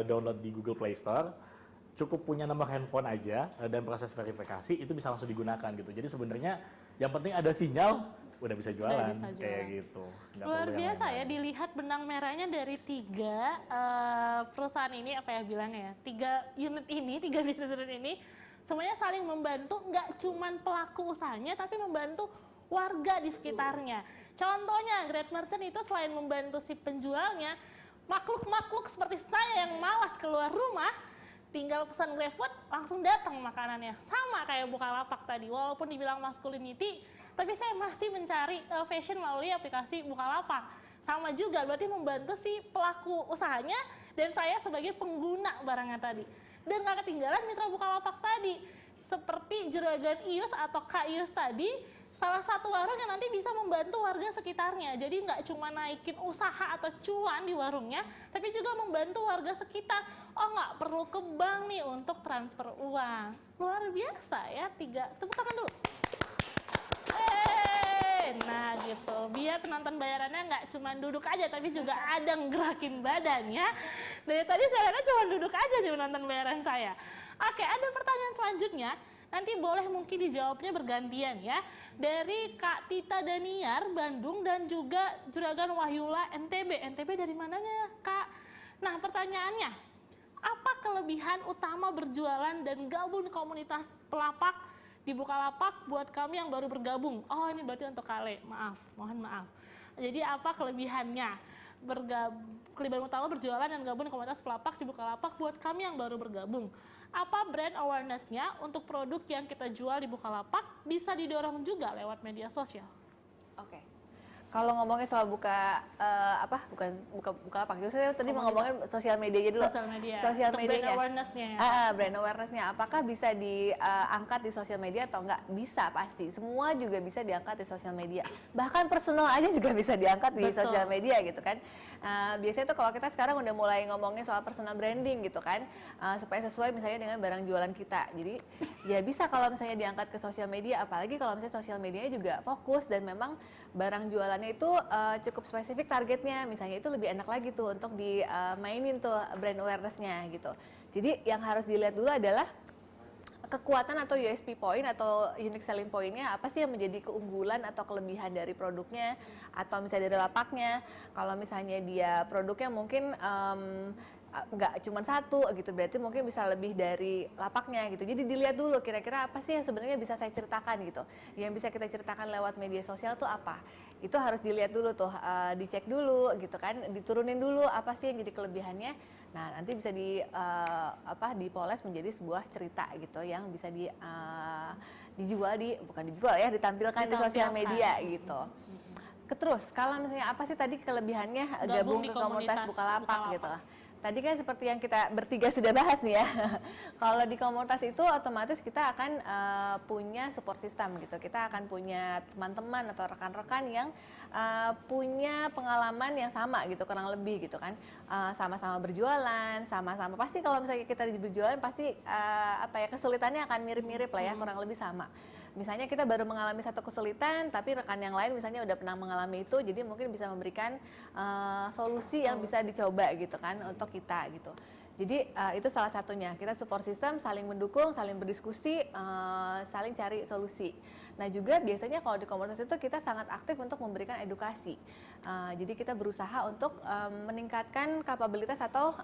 download di Google Play Store. Cukup punya nomor handphone aja dan proses verifikasi itu bisa langsung digunakan gitu. Jadi sebenarnya yang penting ada sinyal, udah bisa jualan kayak gitu. Luar biasa ya, dilihat benang merahnya dari 3 perusahaan ini bilangnya ya, 3 unit ini, 3 bisnis unit ini semuanya saling membantu, nggak cuman pelaku usahanya tapi membantu warga di sekitarnya. Contohnya Great Merchant itu selain membantu si penjualnya, makhluk-makhluk seperti saya yang malas keluar rumah, tinggal pesan GrabFood langsung datang makanannya. Sama kayak Bukalapak tadi, walaupun dibilang masculinity, tapi saya masih mencari fashion melalui aplikasi Bukalapak. Sama juga, berarti membantu si pelaku usahanya dan saya sebagai pengguna barangnya tadi. Dan nggak ketinggalan Mitra Bukalapak tadi, seperti Juragan Ius atau Kak Ius tadi, salah satu warung yang nanti bisa membantu warga sekitarnya. Jadi nggak cuma naikin usaha atau cuan di warungnya, tapi juga membantu warga sekitar. Oh, nggak perlu ke bank nih untuk transfer uang. Luar biasa ya, 3. Tepuk tangan dulu. Nah gitu, biar penonton bayarannya nggak cuma duduk aja, tapi juga ada ngerakin badannya. Dari tadi saya lihatnya cuma duduk aja nih penonton bayaran saya. Oke, ada pertanyaan selanjutnya. Nanti boleh mungkin dijawabnya bergantian ya. Dari Kak Tita Daniar, Bandung, dan juga Juragan Wahyula, NTB. NTB dari mananya ya, Kak? Nah, pertanyaannya, apa kelebihan utama berjualan dan gabung di komunitas pelapak di Bukalapak buat kami yang baru bergabung? Oh, ini berarti untuk Kale, mohon maaf. Jadi apa kelebihannya? Kelebihan utama berjualan dan gabung di komunitas pelapak di Bukalapak buat kami yang baru bergabung. Apa brand awareness-nya untuk produk yang kita jual di Bukalapak bisa didorong juga lewat media sosial? Oke. Kalau ngomongin soal Bukalapak, saya tadi mau ngomongin sosial medianya dulu. Sosial media. Brand awareness-nya. Brand awareness-nya, apakah bisa diangkat di sosial media atau enggak? Bisa pasti. Semua juga bisa diangkat di sosial media. Bahkan personal aja juga bisa diangkat di sosial media gitu kan. Biasanya tuh kalau kita sekarang udah mulai ngomongin soal personal branding gitu kan, supaya sesuai misalnya dengan barang jualan kita. Jadi ya bisa kalau misalnya diangkat ke sosial media, apalagi kalau misalnya sosial medianya juga fokus dan memang barang jualannya itu cukup spesifik targetnya, misalnya itu lebih enak lagi tuh untuk dimainin tuh brand awareness-nya gitu. Jadi yang harus dilihat dulu adalah kekuatan atau USP point atau unique selling point-nya, apa sih yang menjadi keunggulan atau kelebihan dari produknya atau misalnya dari lapaknya. Kalau misalnya dia produknya mungkin nggak cuma satu gitu, berarti mungkin bisa lebih dari lapaknya gitu. Jadi dilihat dulu kira-kira apa sih yang sebenarnya bisa saya ceritakan gitu, yang bisa kita ceritakan lewat media sosial tuh apa. Itu harus dilihat dulu tuh, dicek dulu gitu kan, diturunin dulu apa sih yang jadi kelebihannya. Nah nanti bisa dipoles menjadi sebuah cerita gitu yang bisa ditampilkan di sosial media gitu. Terus kalau misalnya apa sih tadi kelebihannya gabung ke komunitas Bukalapak gitu. tadi kan seperti yang kita bertiga sudah bahas nih ya. Kalau di komunitas itu otomatis kita akan punya support system gitu. Kita akan punya teman-teman atau rekan-rekan yang punya pengalaman yang sama gitu, kurang lebih gitu kan. Sama-sama berjualan, sama-sama pasti kalau misalnya kita berjualan pasti kesulitannya akan mirip-mirip lah ya, kurang lebih sama. Misalnya kita baru mengalami satu kesulitan, tapi rekan yang lain misalnya udah pernah mengalami itu, jadi mungkin bisa memberikan solusi yang bisa dicoba gitu kan untuk kita gitu. Jadi itu salah satunya, kita support system, saling mendukung, saling berdiskusi, saling cari solusi. Nah juga biasanya kalau di komunitas itu kita sangat aktif untuk memberikan edukasi. Jadi kita berusaha untuk meningkatkan kapabilitas atau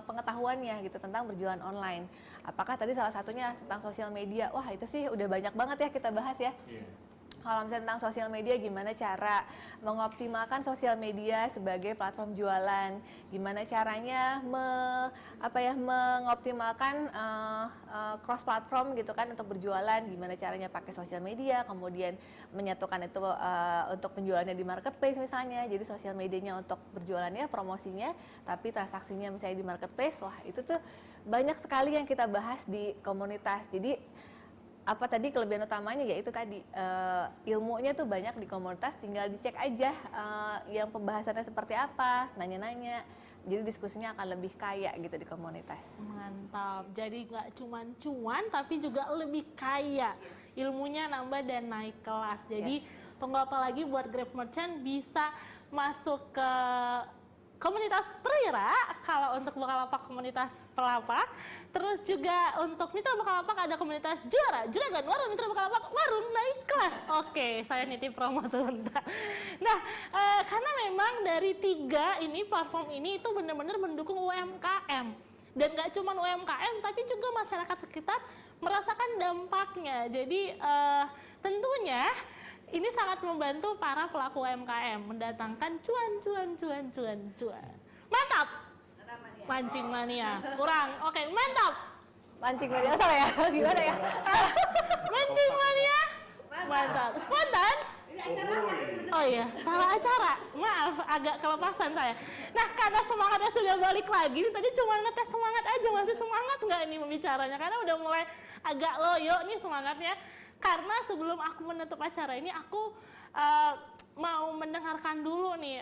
pengetahuannya gitu tentang berjualan online. Apakah tadi salah satunya tentang sosial media? Wah itu sih udah banyak banget ya kita bahas ya. Kalau misalnya tentang sosial media, gimana cara mengoptimalkan sosial media sebagai platform jualan, gimana caranya mengoptimalkan cross platform gitu kan untuk berjualan, gimana caranya pakai sosial media, kemudian menyatukan itu untuk penjualannya di marketplace misalnya, jadi sosial medianya untuk berjualannya, promosinya, tapi transaksinya misalnya di marketplace, wah itu tuh banyak sekali yang kita bahas di komunitas. Jadi apa tadi kelebihan utamanya ya itu tadi ilmunya tuh banyak di komunitas, tinggal dicek aja yang pembahasannya seperti apa, nanya-nanya, jadi diskusinya akan lebih kaya gitu di komunitas. Mantap, jadi nggak cuma cuan tapi juga lebih kaya, ilmunya nambah dan naik kelas. Jadi tunggu apa lagi buat Grab Merchant bisa masuk ke komunitas Perwira, kalau untuk Bukalapak komunitas pelapak, terus juga untuk Mitra Bukalapak ada komunitas Juragan Warung Mitra Bukalapak Warung naik kelas. Oke, saya nitip promo sebentar. Nah, karena memang dari 3 ini platform ini itu benar-benar mendukung UMKM. Dan nggak cuma UMKM, tapi juga masyarakat sekitar merasakan dampaknya. Jadi tentunya ini sangat membantu para pelaku UMKM mendatangkan cuan. Mantap. Mancing mania. Kurang. Oke, mantap. Mancing mania salah ya? Gimana ya? Mancing mania. Mantap. Spontan. Oh iya, salah acara. Maaf, agak kelepasan saya. Nah, karena semangatnya sudah balik lagi, tadi cuma ngetes semangat aja, masih semangat nggak ini pembicaranya? Karena udah mulai agak loyo nih semangatnya. Karena sebelum aku menutup acara ini, aku mau mendengarkan dulu nih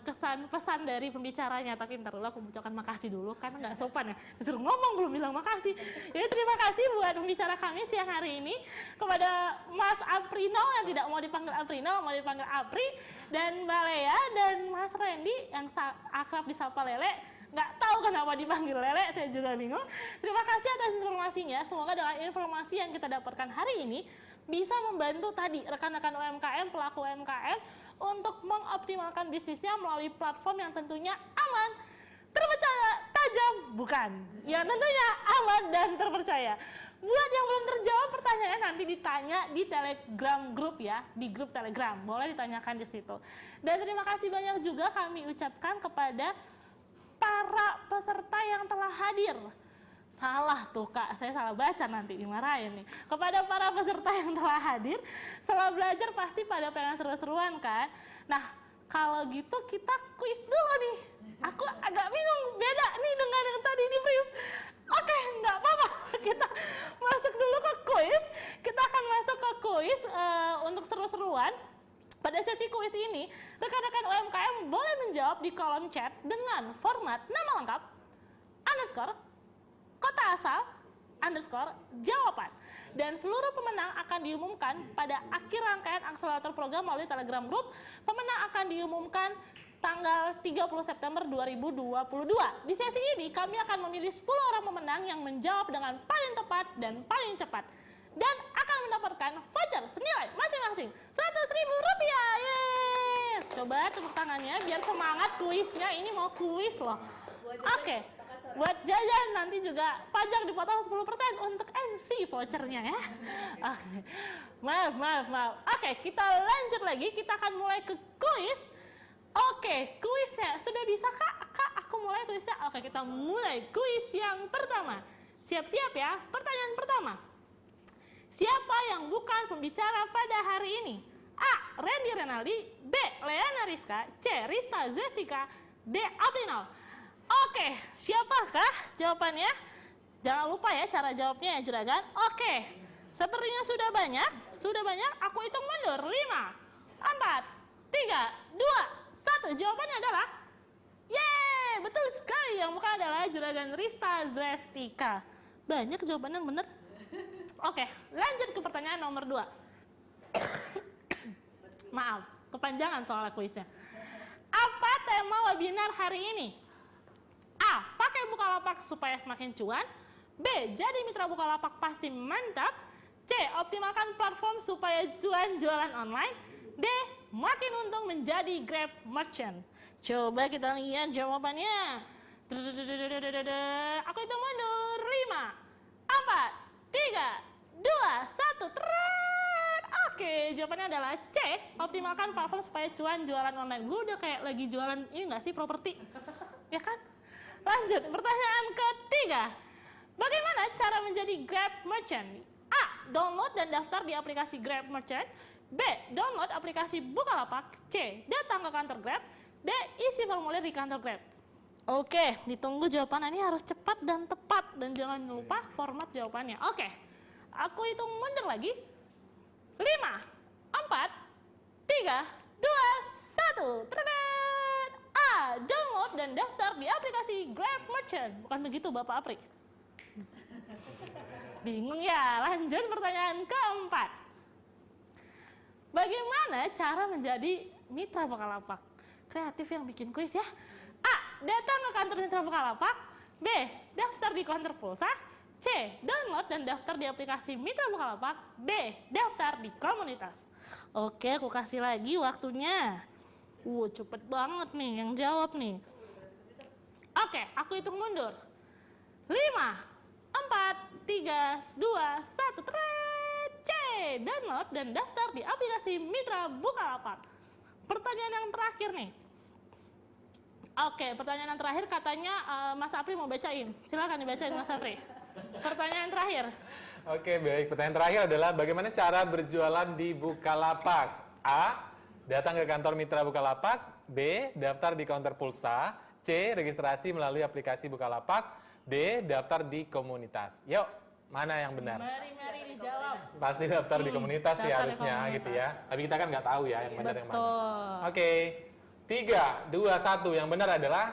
kesan pesan dari pembicaranya. Tapi ntar dulu aku mengucapkan makasih dulu karena nggak sopan ya. Disuruh ngomong belum bilang makasih. Jadi terima kasih buat pembicara kami siang hari ini kepada Mas Aprino yang tidak mau dipanggil Aprino, mau dipanggil Apri, dan Mbak Lea dan Mas Randy yang akrab disapa Lele. Nggak tahu kenapa dipanggil Lele, saya juga bingung. Terima kasih atas informasinya. Semoga dengan informasi yang kita dapatkan hari ini bisa membantu tadi rekan-rekan UMKM, pelaku UMKM untuk mengoptimalkan bisnisnya melalui platform yang tentunya aman, terpercaya, tajam, bukan. Yang tentunya aman dan terpercaya. Buat yang belum terjawab pertanyaannya nanti ditanya di Telegram Group ya, di grup Telegram. Boleh ditanyakan di situ. Dan terima kasih banyak juga kami ucapkan kepada para peserta yang telah hadir. Salah tuh Kak, saya salah baca nanti dimarahin nih. Kepada para peserta yang telah hadir, setelah belajar pasti pada pengen seru-seruan kan? Nah, kalau gitu kita kuis dulu nih. Aku agak bingung, beda nih dengan yang tadi di Prium. Oke, nggak apa-apa. Kita masuk dulu ke kuis. Kita akan masuk ke kuis untuk seru-seruan. Pada sesi kuis ini, rekan-rekan UMKM boleh menjawab di kolom chat dengan format nama lengkap, underscore, kota asal, underscore, jawaban. Dan seluruh pemenang akan diumumkan pada akhir rangkaian akselerator program melalui Telegram Group. Pemenang akan diumumkan tanggal 30 September 2022. Di sesi ini, kami akan memilih 10 orang pemenang yang menjawab dengan paling tepat dan paling cepat. Dan akan mendapatkan voucher senilai masing-masing Rp100.000. Yeay! Coba tepuk tangannya biar semangat kuisnya. Ini mau kuis loh. Oke. Buat jajan nanti juga pajak dipotong 10% untuk MC vouchernya ya. Oke. Maaf. Oke, kita lanjut lagi. Kita akan mulai ke kuis. Oke, kuisnya sudah bisa Kak, aku mulai kuisnya. Oke, kita mulai kuis yang pertama. Siap-siap ya. Pertanyaan pertama. Siapa yang bukan pembicara pada hari ini? A. Randy Renaldi, B. Leana Rizka, C. Rista Zwestika, D. Aprinal. Oke, siapakah jawabannya? Jangan lupa ya cara jawabnya ya juragan. Oke, sepertinya sudah banyak. Aku hitung mundur. 5, 4, 3, 2, 1. Jawabannya adalah yeay, betul sekali. Yang bukan adalah juragan Rista Zrestika. Banyak jawaban yang benar. Oke, lanjut ke pertanyaan nomor 2. Maaf, kepanjangan soal kuisnya. Apa tema webinar hari ini? A. Pakai Bukalapak supaya semakin cuan. B. Jadi mitra Bukalapak pasti mantap. C. Optimalkan platform supaya cuan jualan online. D. Makin untung menjadi Grab Merchant. Coba kita lihat jawabannya. Aku hitung mundur. 5, 4, 3, 2, 1. Oke, jawabannya adalah C. Optimalkan platform supaya cuan jualan online. Gue udah kayak lagi jualan ini nggak sih, properti? Ya kan? Lanjut, pertanyaan ketiga. Bagaimana cara menjadi Grab Merchant? A. Download dan daftar di aplikasi Grab Merchant. B. Download aplikasi Bukalapak. C. Datang ke kantor Grab. D. Isi formulir di kantor Grab. Oke, ditunggu jawaban ini harus cepat dan tepat. Dan jangan lupa format jawabannya. Oke, aku hitung mundur lagi. 5, 4, 3, 2, 1. A. Download dan daftar di aplikasi Grab Merchant. Bukan begitu Bapak Apri? Bingung ya? Lanjut pertanyaan keempat. Bagaimana cara menjadi mitra Bukalapak? Kreatif yang bikin kuis ya. A. Datang ke kantor mitra Bukalapak. B. Daftar di counter pulsa. C. Download dan daftar di aplikasi mitra Bukalapak. D. Daftar di komunitas. Oke, aku kasih lagi waktunya. Cepet banget nih yang jawab nih. Oke, aku hitung mundur. 5, 4, 3, 2, 1. C. Download dan daftar di aplikasi mitra Bukalapak. Pertanyaan yang terakhir nih. Oke, pertanyaan yang terakhir katanya Mas Apri mau bacain. Silakan dibacain Mas Apri. Pertanyaan terakhir. Oke, baik. Pertanyaan terakhir adalah bagaimana cara berjualan di Bukalapak? A. Datang ke kantor mitra Bukalapak. B. Daftar di counter pulsa. C. Registrasi melalui aplikasi Bukalapak. D. Daftar di komunitas. Yuk, mana yang benar? Mari dijawab. Pasti daftar di komunitas sih daftar di harusnya komunitas. gitu ya. Tapi kita kan nggak tahu ya yang benar yang mana. Betul. Oke, 3, 2, 1. Yang benar adalah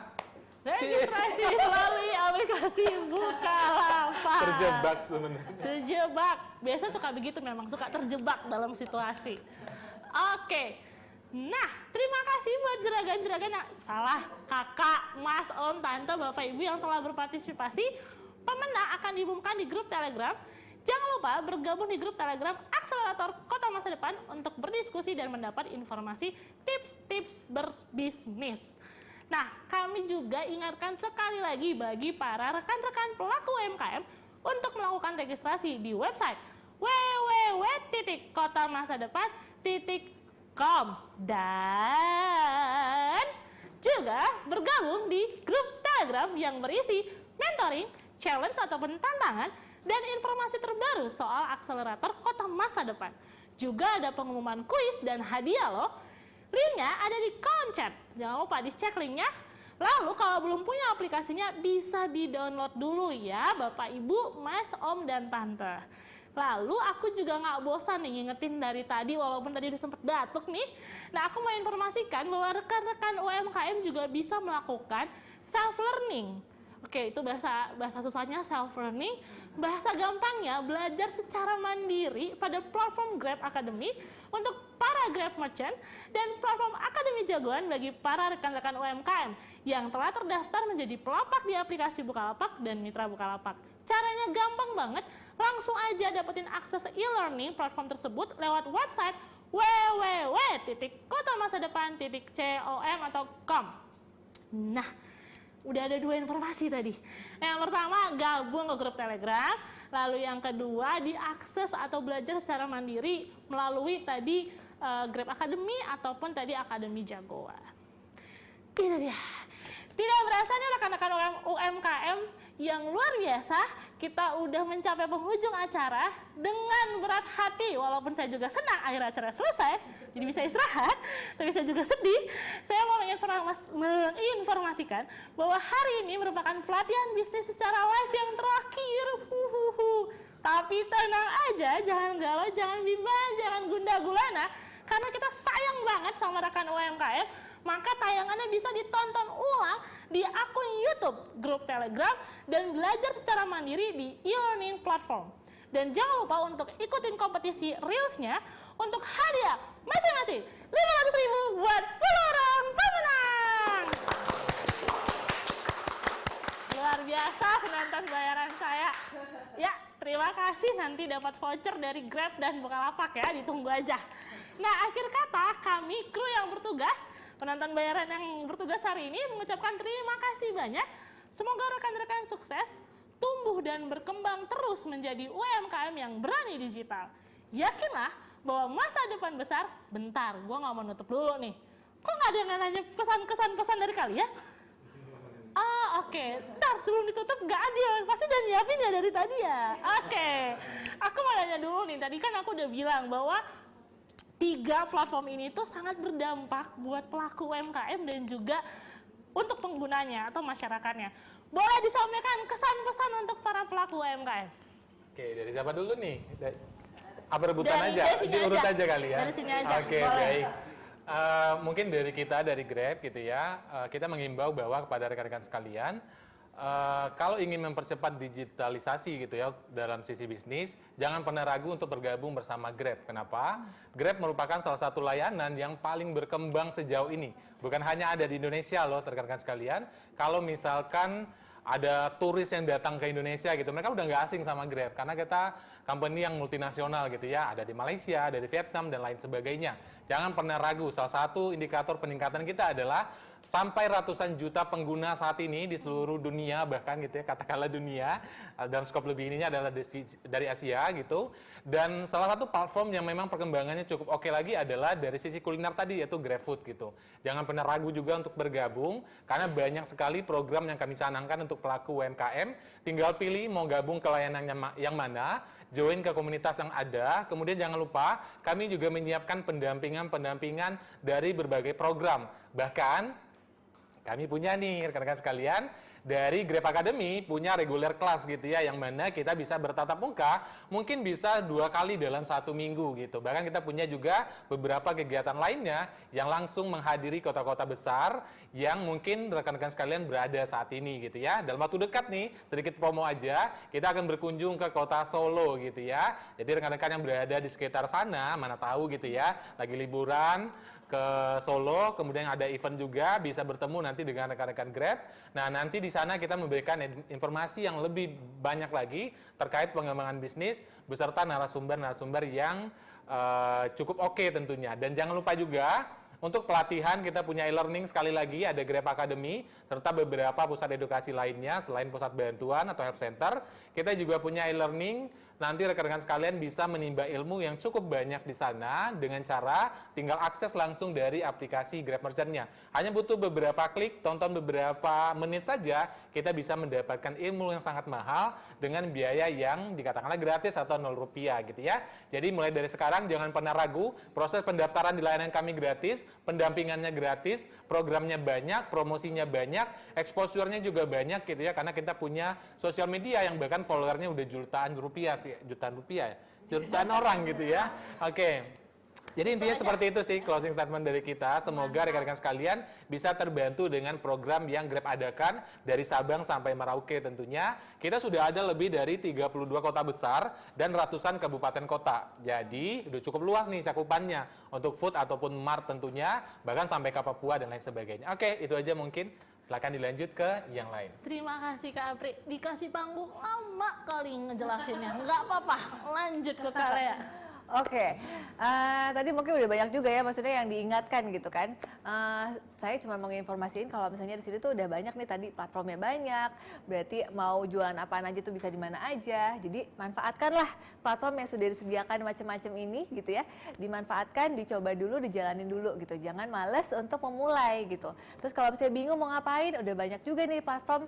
Registrasi melalui aplikasi Bukalapak. terjebak sebenarnya. Terjebak. Biasa suka begitu memang, suka terjebak dalam situasi. Oke. Nah, terima kasih buat juragan-juragan yang salah, kakak, mas, om, tante, bapak, ibu yang telah berpartisipasi. Pemenang akan diumumkan di grup Telegram. Jangan lupa bergabung di grup Telegram Akselerator Kota Masa Depan untuk berdiskusi dan mendapat informasi tips-tips berbisnis. Nah, kami juga ingatkan sekali lagi bagi para rekan-rekan pelaku UMKM untuk melakukan registrasi di website www.kotamasadepan.com dan juga bergabung di grup Telegram yang berisi mentoring, challenge ataupun tantangan, dan informasi terbaru soal akselerator Kota Masa Depan. Juga ada pengumuman kuis dan hadiah loh. Linknya ada di kolom chat. Jangan lupa dicek linknya. Lalu kalau belum punya aplikasinya bisa di-download dulu ya Bapak, Ibu, Mas, Om, dan Tante. Lalu aku juga nggak bosan nih ngingetin dari tadi walaupun tadi udah sempet batuk nih. Nah, aku mau informasikan bahwa rekan-rekan UMKM juga bisa melakukan self-learning. Oke, itu bahasa susahnya self-learning. Bahasa gampangnya belajar secara mandiri pada platform Grab Academy untuk para Grab Merchant dan platform Akademi Jagoan bagi para rekan-rekan UMKM yang telah terdaftar menjadi pelapak di aplikasi Bukalapak dan Mitra Bukalapak. Caranya gampang banget, langsung aja dapetin akses e-learning platform tersebut lewat website www.kotomasadepan.com atau com. Nah, udah ada 2 informasi tadi. Yang pertama, gabung ke grup Telegram. Lalu yang kedua, diakses atau belajar secara mandiri melalui tadi Grab Academy ataupun tadi Akademi Jagoan. Itu dia. Tidak berasa nih rekan-rekan UMKM yang luar biasa, kita udah mencapai penghujung acara dengan berat hati. Walaupun saya juga senang akhir acara selesai, jadi bisa istirahat, tapi saya juga sedih. Saya mau menginformasikan bahwa hari ini merupakan pelatihan bisnis secara live yang terakhir. Tapi tenang aja, jangan galau, jangan bimbang, jangan gundah gulana, karena kita sayang banget sama rekan UMKM, maka tayangannya bisa ditonton ulang di akun YouTube, grup Telegram, dan belajar secara mandiri di e-learning platform. Dan jangan lupa untuk ikutin kompetisi Reels-nya untuk hadiah masing-masing 500.000 buat 10 orang pemenang. Luar biasa penonton bayaran saya. Ya, terima kasih, nanti dapat voucher dari Grab dan Bukalapak ya, ditunggu aja. Nah, akhir kata kami kru yang bertugas, penonton bayaran yang bertugas hari ini mengucapkan terima kasih banyak. Semoga rekan-rekan sukses, tumbuh dan berkembang terus menjadi UMKM yang berani digital. Yakinlah bahwa masa depan besar, bentar, gue nggak mau nutup dulu nih. Kok nggak ada yang nanya pesan dari kalian? Oke. Ntar sebelum ditutup nggak adil, pasti udah nyiapin ya dari tadi ya. Oke. Aku mau nanya dulu nih, tadi kan aku udah bilang bahwa 3 platform ini tuh sangat berdampak buat pelaku UMKM dan juga untuk penggunanya atau masyarakatnya. Boleh disampaikan kesan-pesan untuk para pelaku UMKM? Oke, dari siapa dulu nih? Apa rebutan Dari aja? sini Diurut aja. aja kali ya? Dari sini aja, Oke, boleh. baik. Mungkin dari kita, dari Grab gitu ya, kita mengimbau bahwa kepada rekan-rekan sekalian, kalau ingin mempercepat digitalisasi gitu ya dalam sisi bisnis, jangan pernah ragu untuk bergabung bersama Grab. Kenapa? Grab merupakan salah satu layanan yang paling berkembang sejauh ini. Bukan hanya ada di Indonesia loh, rekan-rekan sekalian. Kalau misalkan ada turis yang datang ke Indonesia gitu, mereka udah nggak asing sama Grab karena kita company yang multinasional gitu ya, ada di Malaysia, ada di Vietnam dan lain sebagainya. Jangan pernah ragu, salah satu indikator peningkatan kita adalah sampai ratusan juta pengguna saat ini di seluruh dunia, bahkan gitu ya, katakanlah dunia, dalam skop lebih ininya adalah dari Asia gitu. Dan salah satu platform yang memang perkembangannya cukup oke lagi adalah dari sisi kuliner tadi, yaitu GrabFood gitu. Jangan pernah ragu juga untuk bergabung, karena banyak sekali program yang kami canangkan untuk pelaku UMKM. Tinggal pilih mau gabung ke layanan yang mana, join ke komunitas yang ada, kemudian jangan lupa kami juga menyiapkan pendampingan dari berbagai program. Bahkan kami punya nih rekan-rekan sekalian dari Grab Academy punya reguler kelas gitu ya, yang mana kita bisa bertatap muka, mungkin bisa 2 kali dalam 1 minggu gitu. Bahkan kita punya juga beberapa kegiatan lainnya yang langsung menghadiri kota-kota besar yang mungkin rekan-rekan sekalian berada saat ini gitu ya. Dalam waktu dekat nih, sedikit promo aja, kita akan berkunjung ke kota Solo gitu ya. Jadi rekan-rekan yang berada di sekitar sana, mana tahu gitu ya, lagi liburan ke Solo, kemudian ada event juga, bisa bertemu nanti dengan rekan-rekan Grab. Nah, nanti di sana kita memberikan informasi yang lebih banyak lagi terkait pengembangan bisnis beserta narasumber-narasumber yang cukup oke tentunya. Dan jangan lupa juga untuk pelatihan kita punya e-learning, sekali lagi ada Grab Academy serta beberapa pusat edukasi lainnya selain pusat bantuan atau help center. Kita juga punya e-learning. Nanti rekan-rekan sekalian bisa menimba ilmu yang cukup banyak di sana dengan cara tinggal akses langsung dari aplikasi Grab Merchant-nya. Hanya butuh beberapa klik, tonton beberapa menit saja, kita bisa mendapatkan ilmu yang sangat mahal dengan biaya yang dikatakanlah gratis atau 0 rupiah gitu ya. Jadi mulai dari sekarang jangan pernah ragu, proses pendaftaran di layanan kami gratis, pendampingannya gratis, programnya banyak, promosinya banyak, exposure-nya juga banyak gitu ya, karena kita punya sosial media yang bahkan followernya udah jutaan rupiah jutaan orang gitu ya. Oke. Jadi intinya seperti itu sih closing statement dari kita. Semoga rekan-rekan sekalian bisa terbantu dengan program yang Grab adakan dari Sabang sampai Merauke tentunya. Kita sudah ada lebih dari 32 kota besar dan ratusan kabupaten kota. Jadi udah cukup luas nih cakupannya untuk food ataupun mart tentunya, bahkan sampai ke Papua dan lain sebagainya. Oke, itu aja mungkin. Silakan dilanjut ke yang lain. Terima kasih Kak Apri. Dikasih panggung lama kali ngejelasinnya. Nggak apa-apa, lanjut ke Kak Lea. Oke, tadi mungkin udah banyak juga ya, maksudnya yang diingatkan gitu kan. Saya cuma mau nginformasiin kalau misalnya di sini tuh udah banyak nih tadi platformnya banyak, berarti mau jualan apaan aja tuh bisa di mana aja. Jadi manfaatkanlah platform yang sudah disediakan macam-macam ini gitu ya. Dimanfaatkan, dicoba dulu, dijalanin dulu gitu. Jangan males untuk memulai gitu. Terus kalau misalnya bingung mau ngapain, udah banyak juga nih platform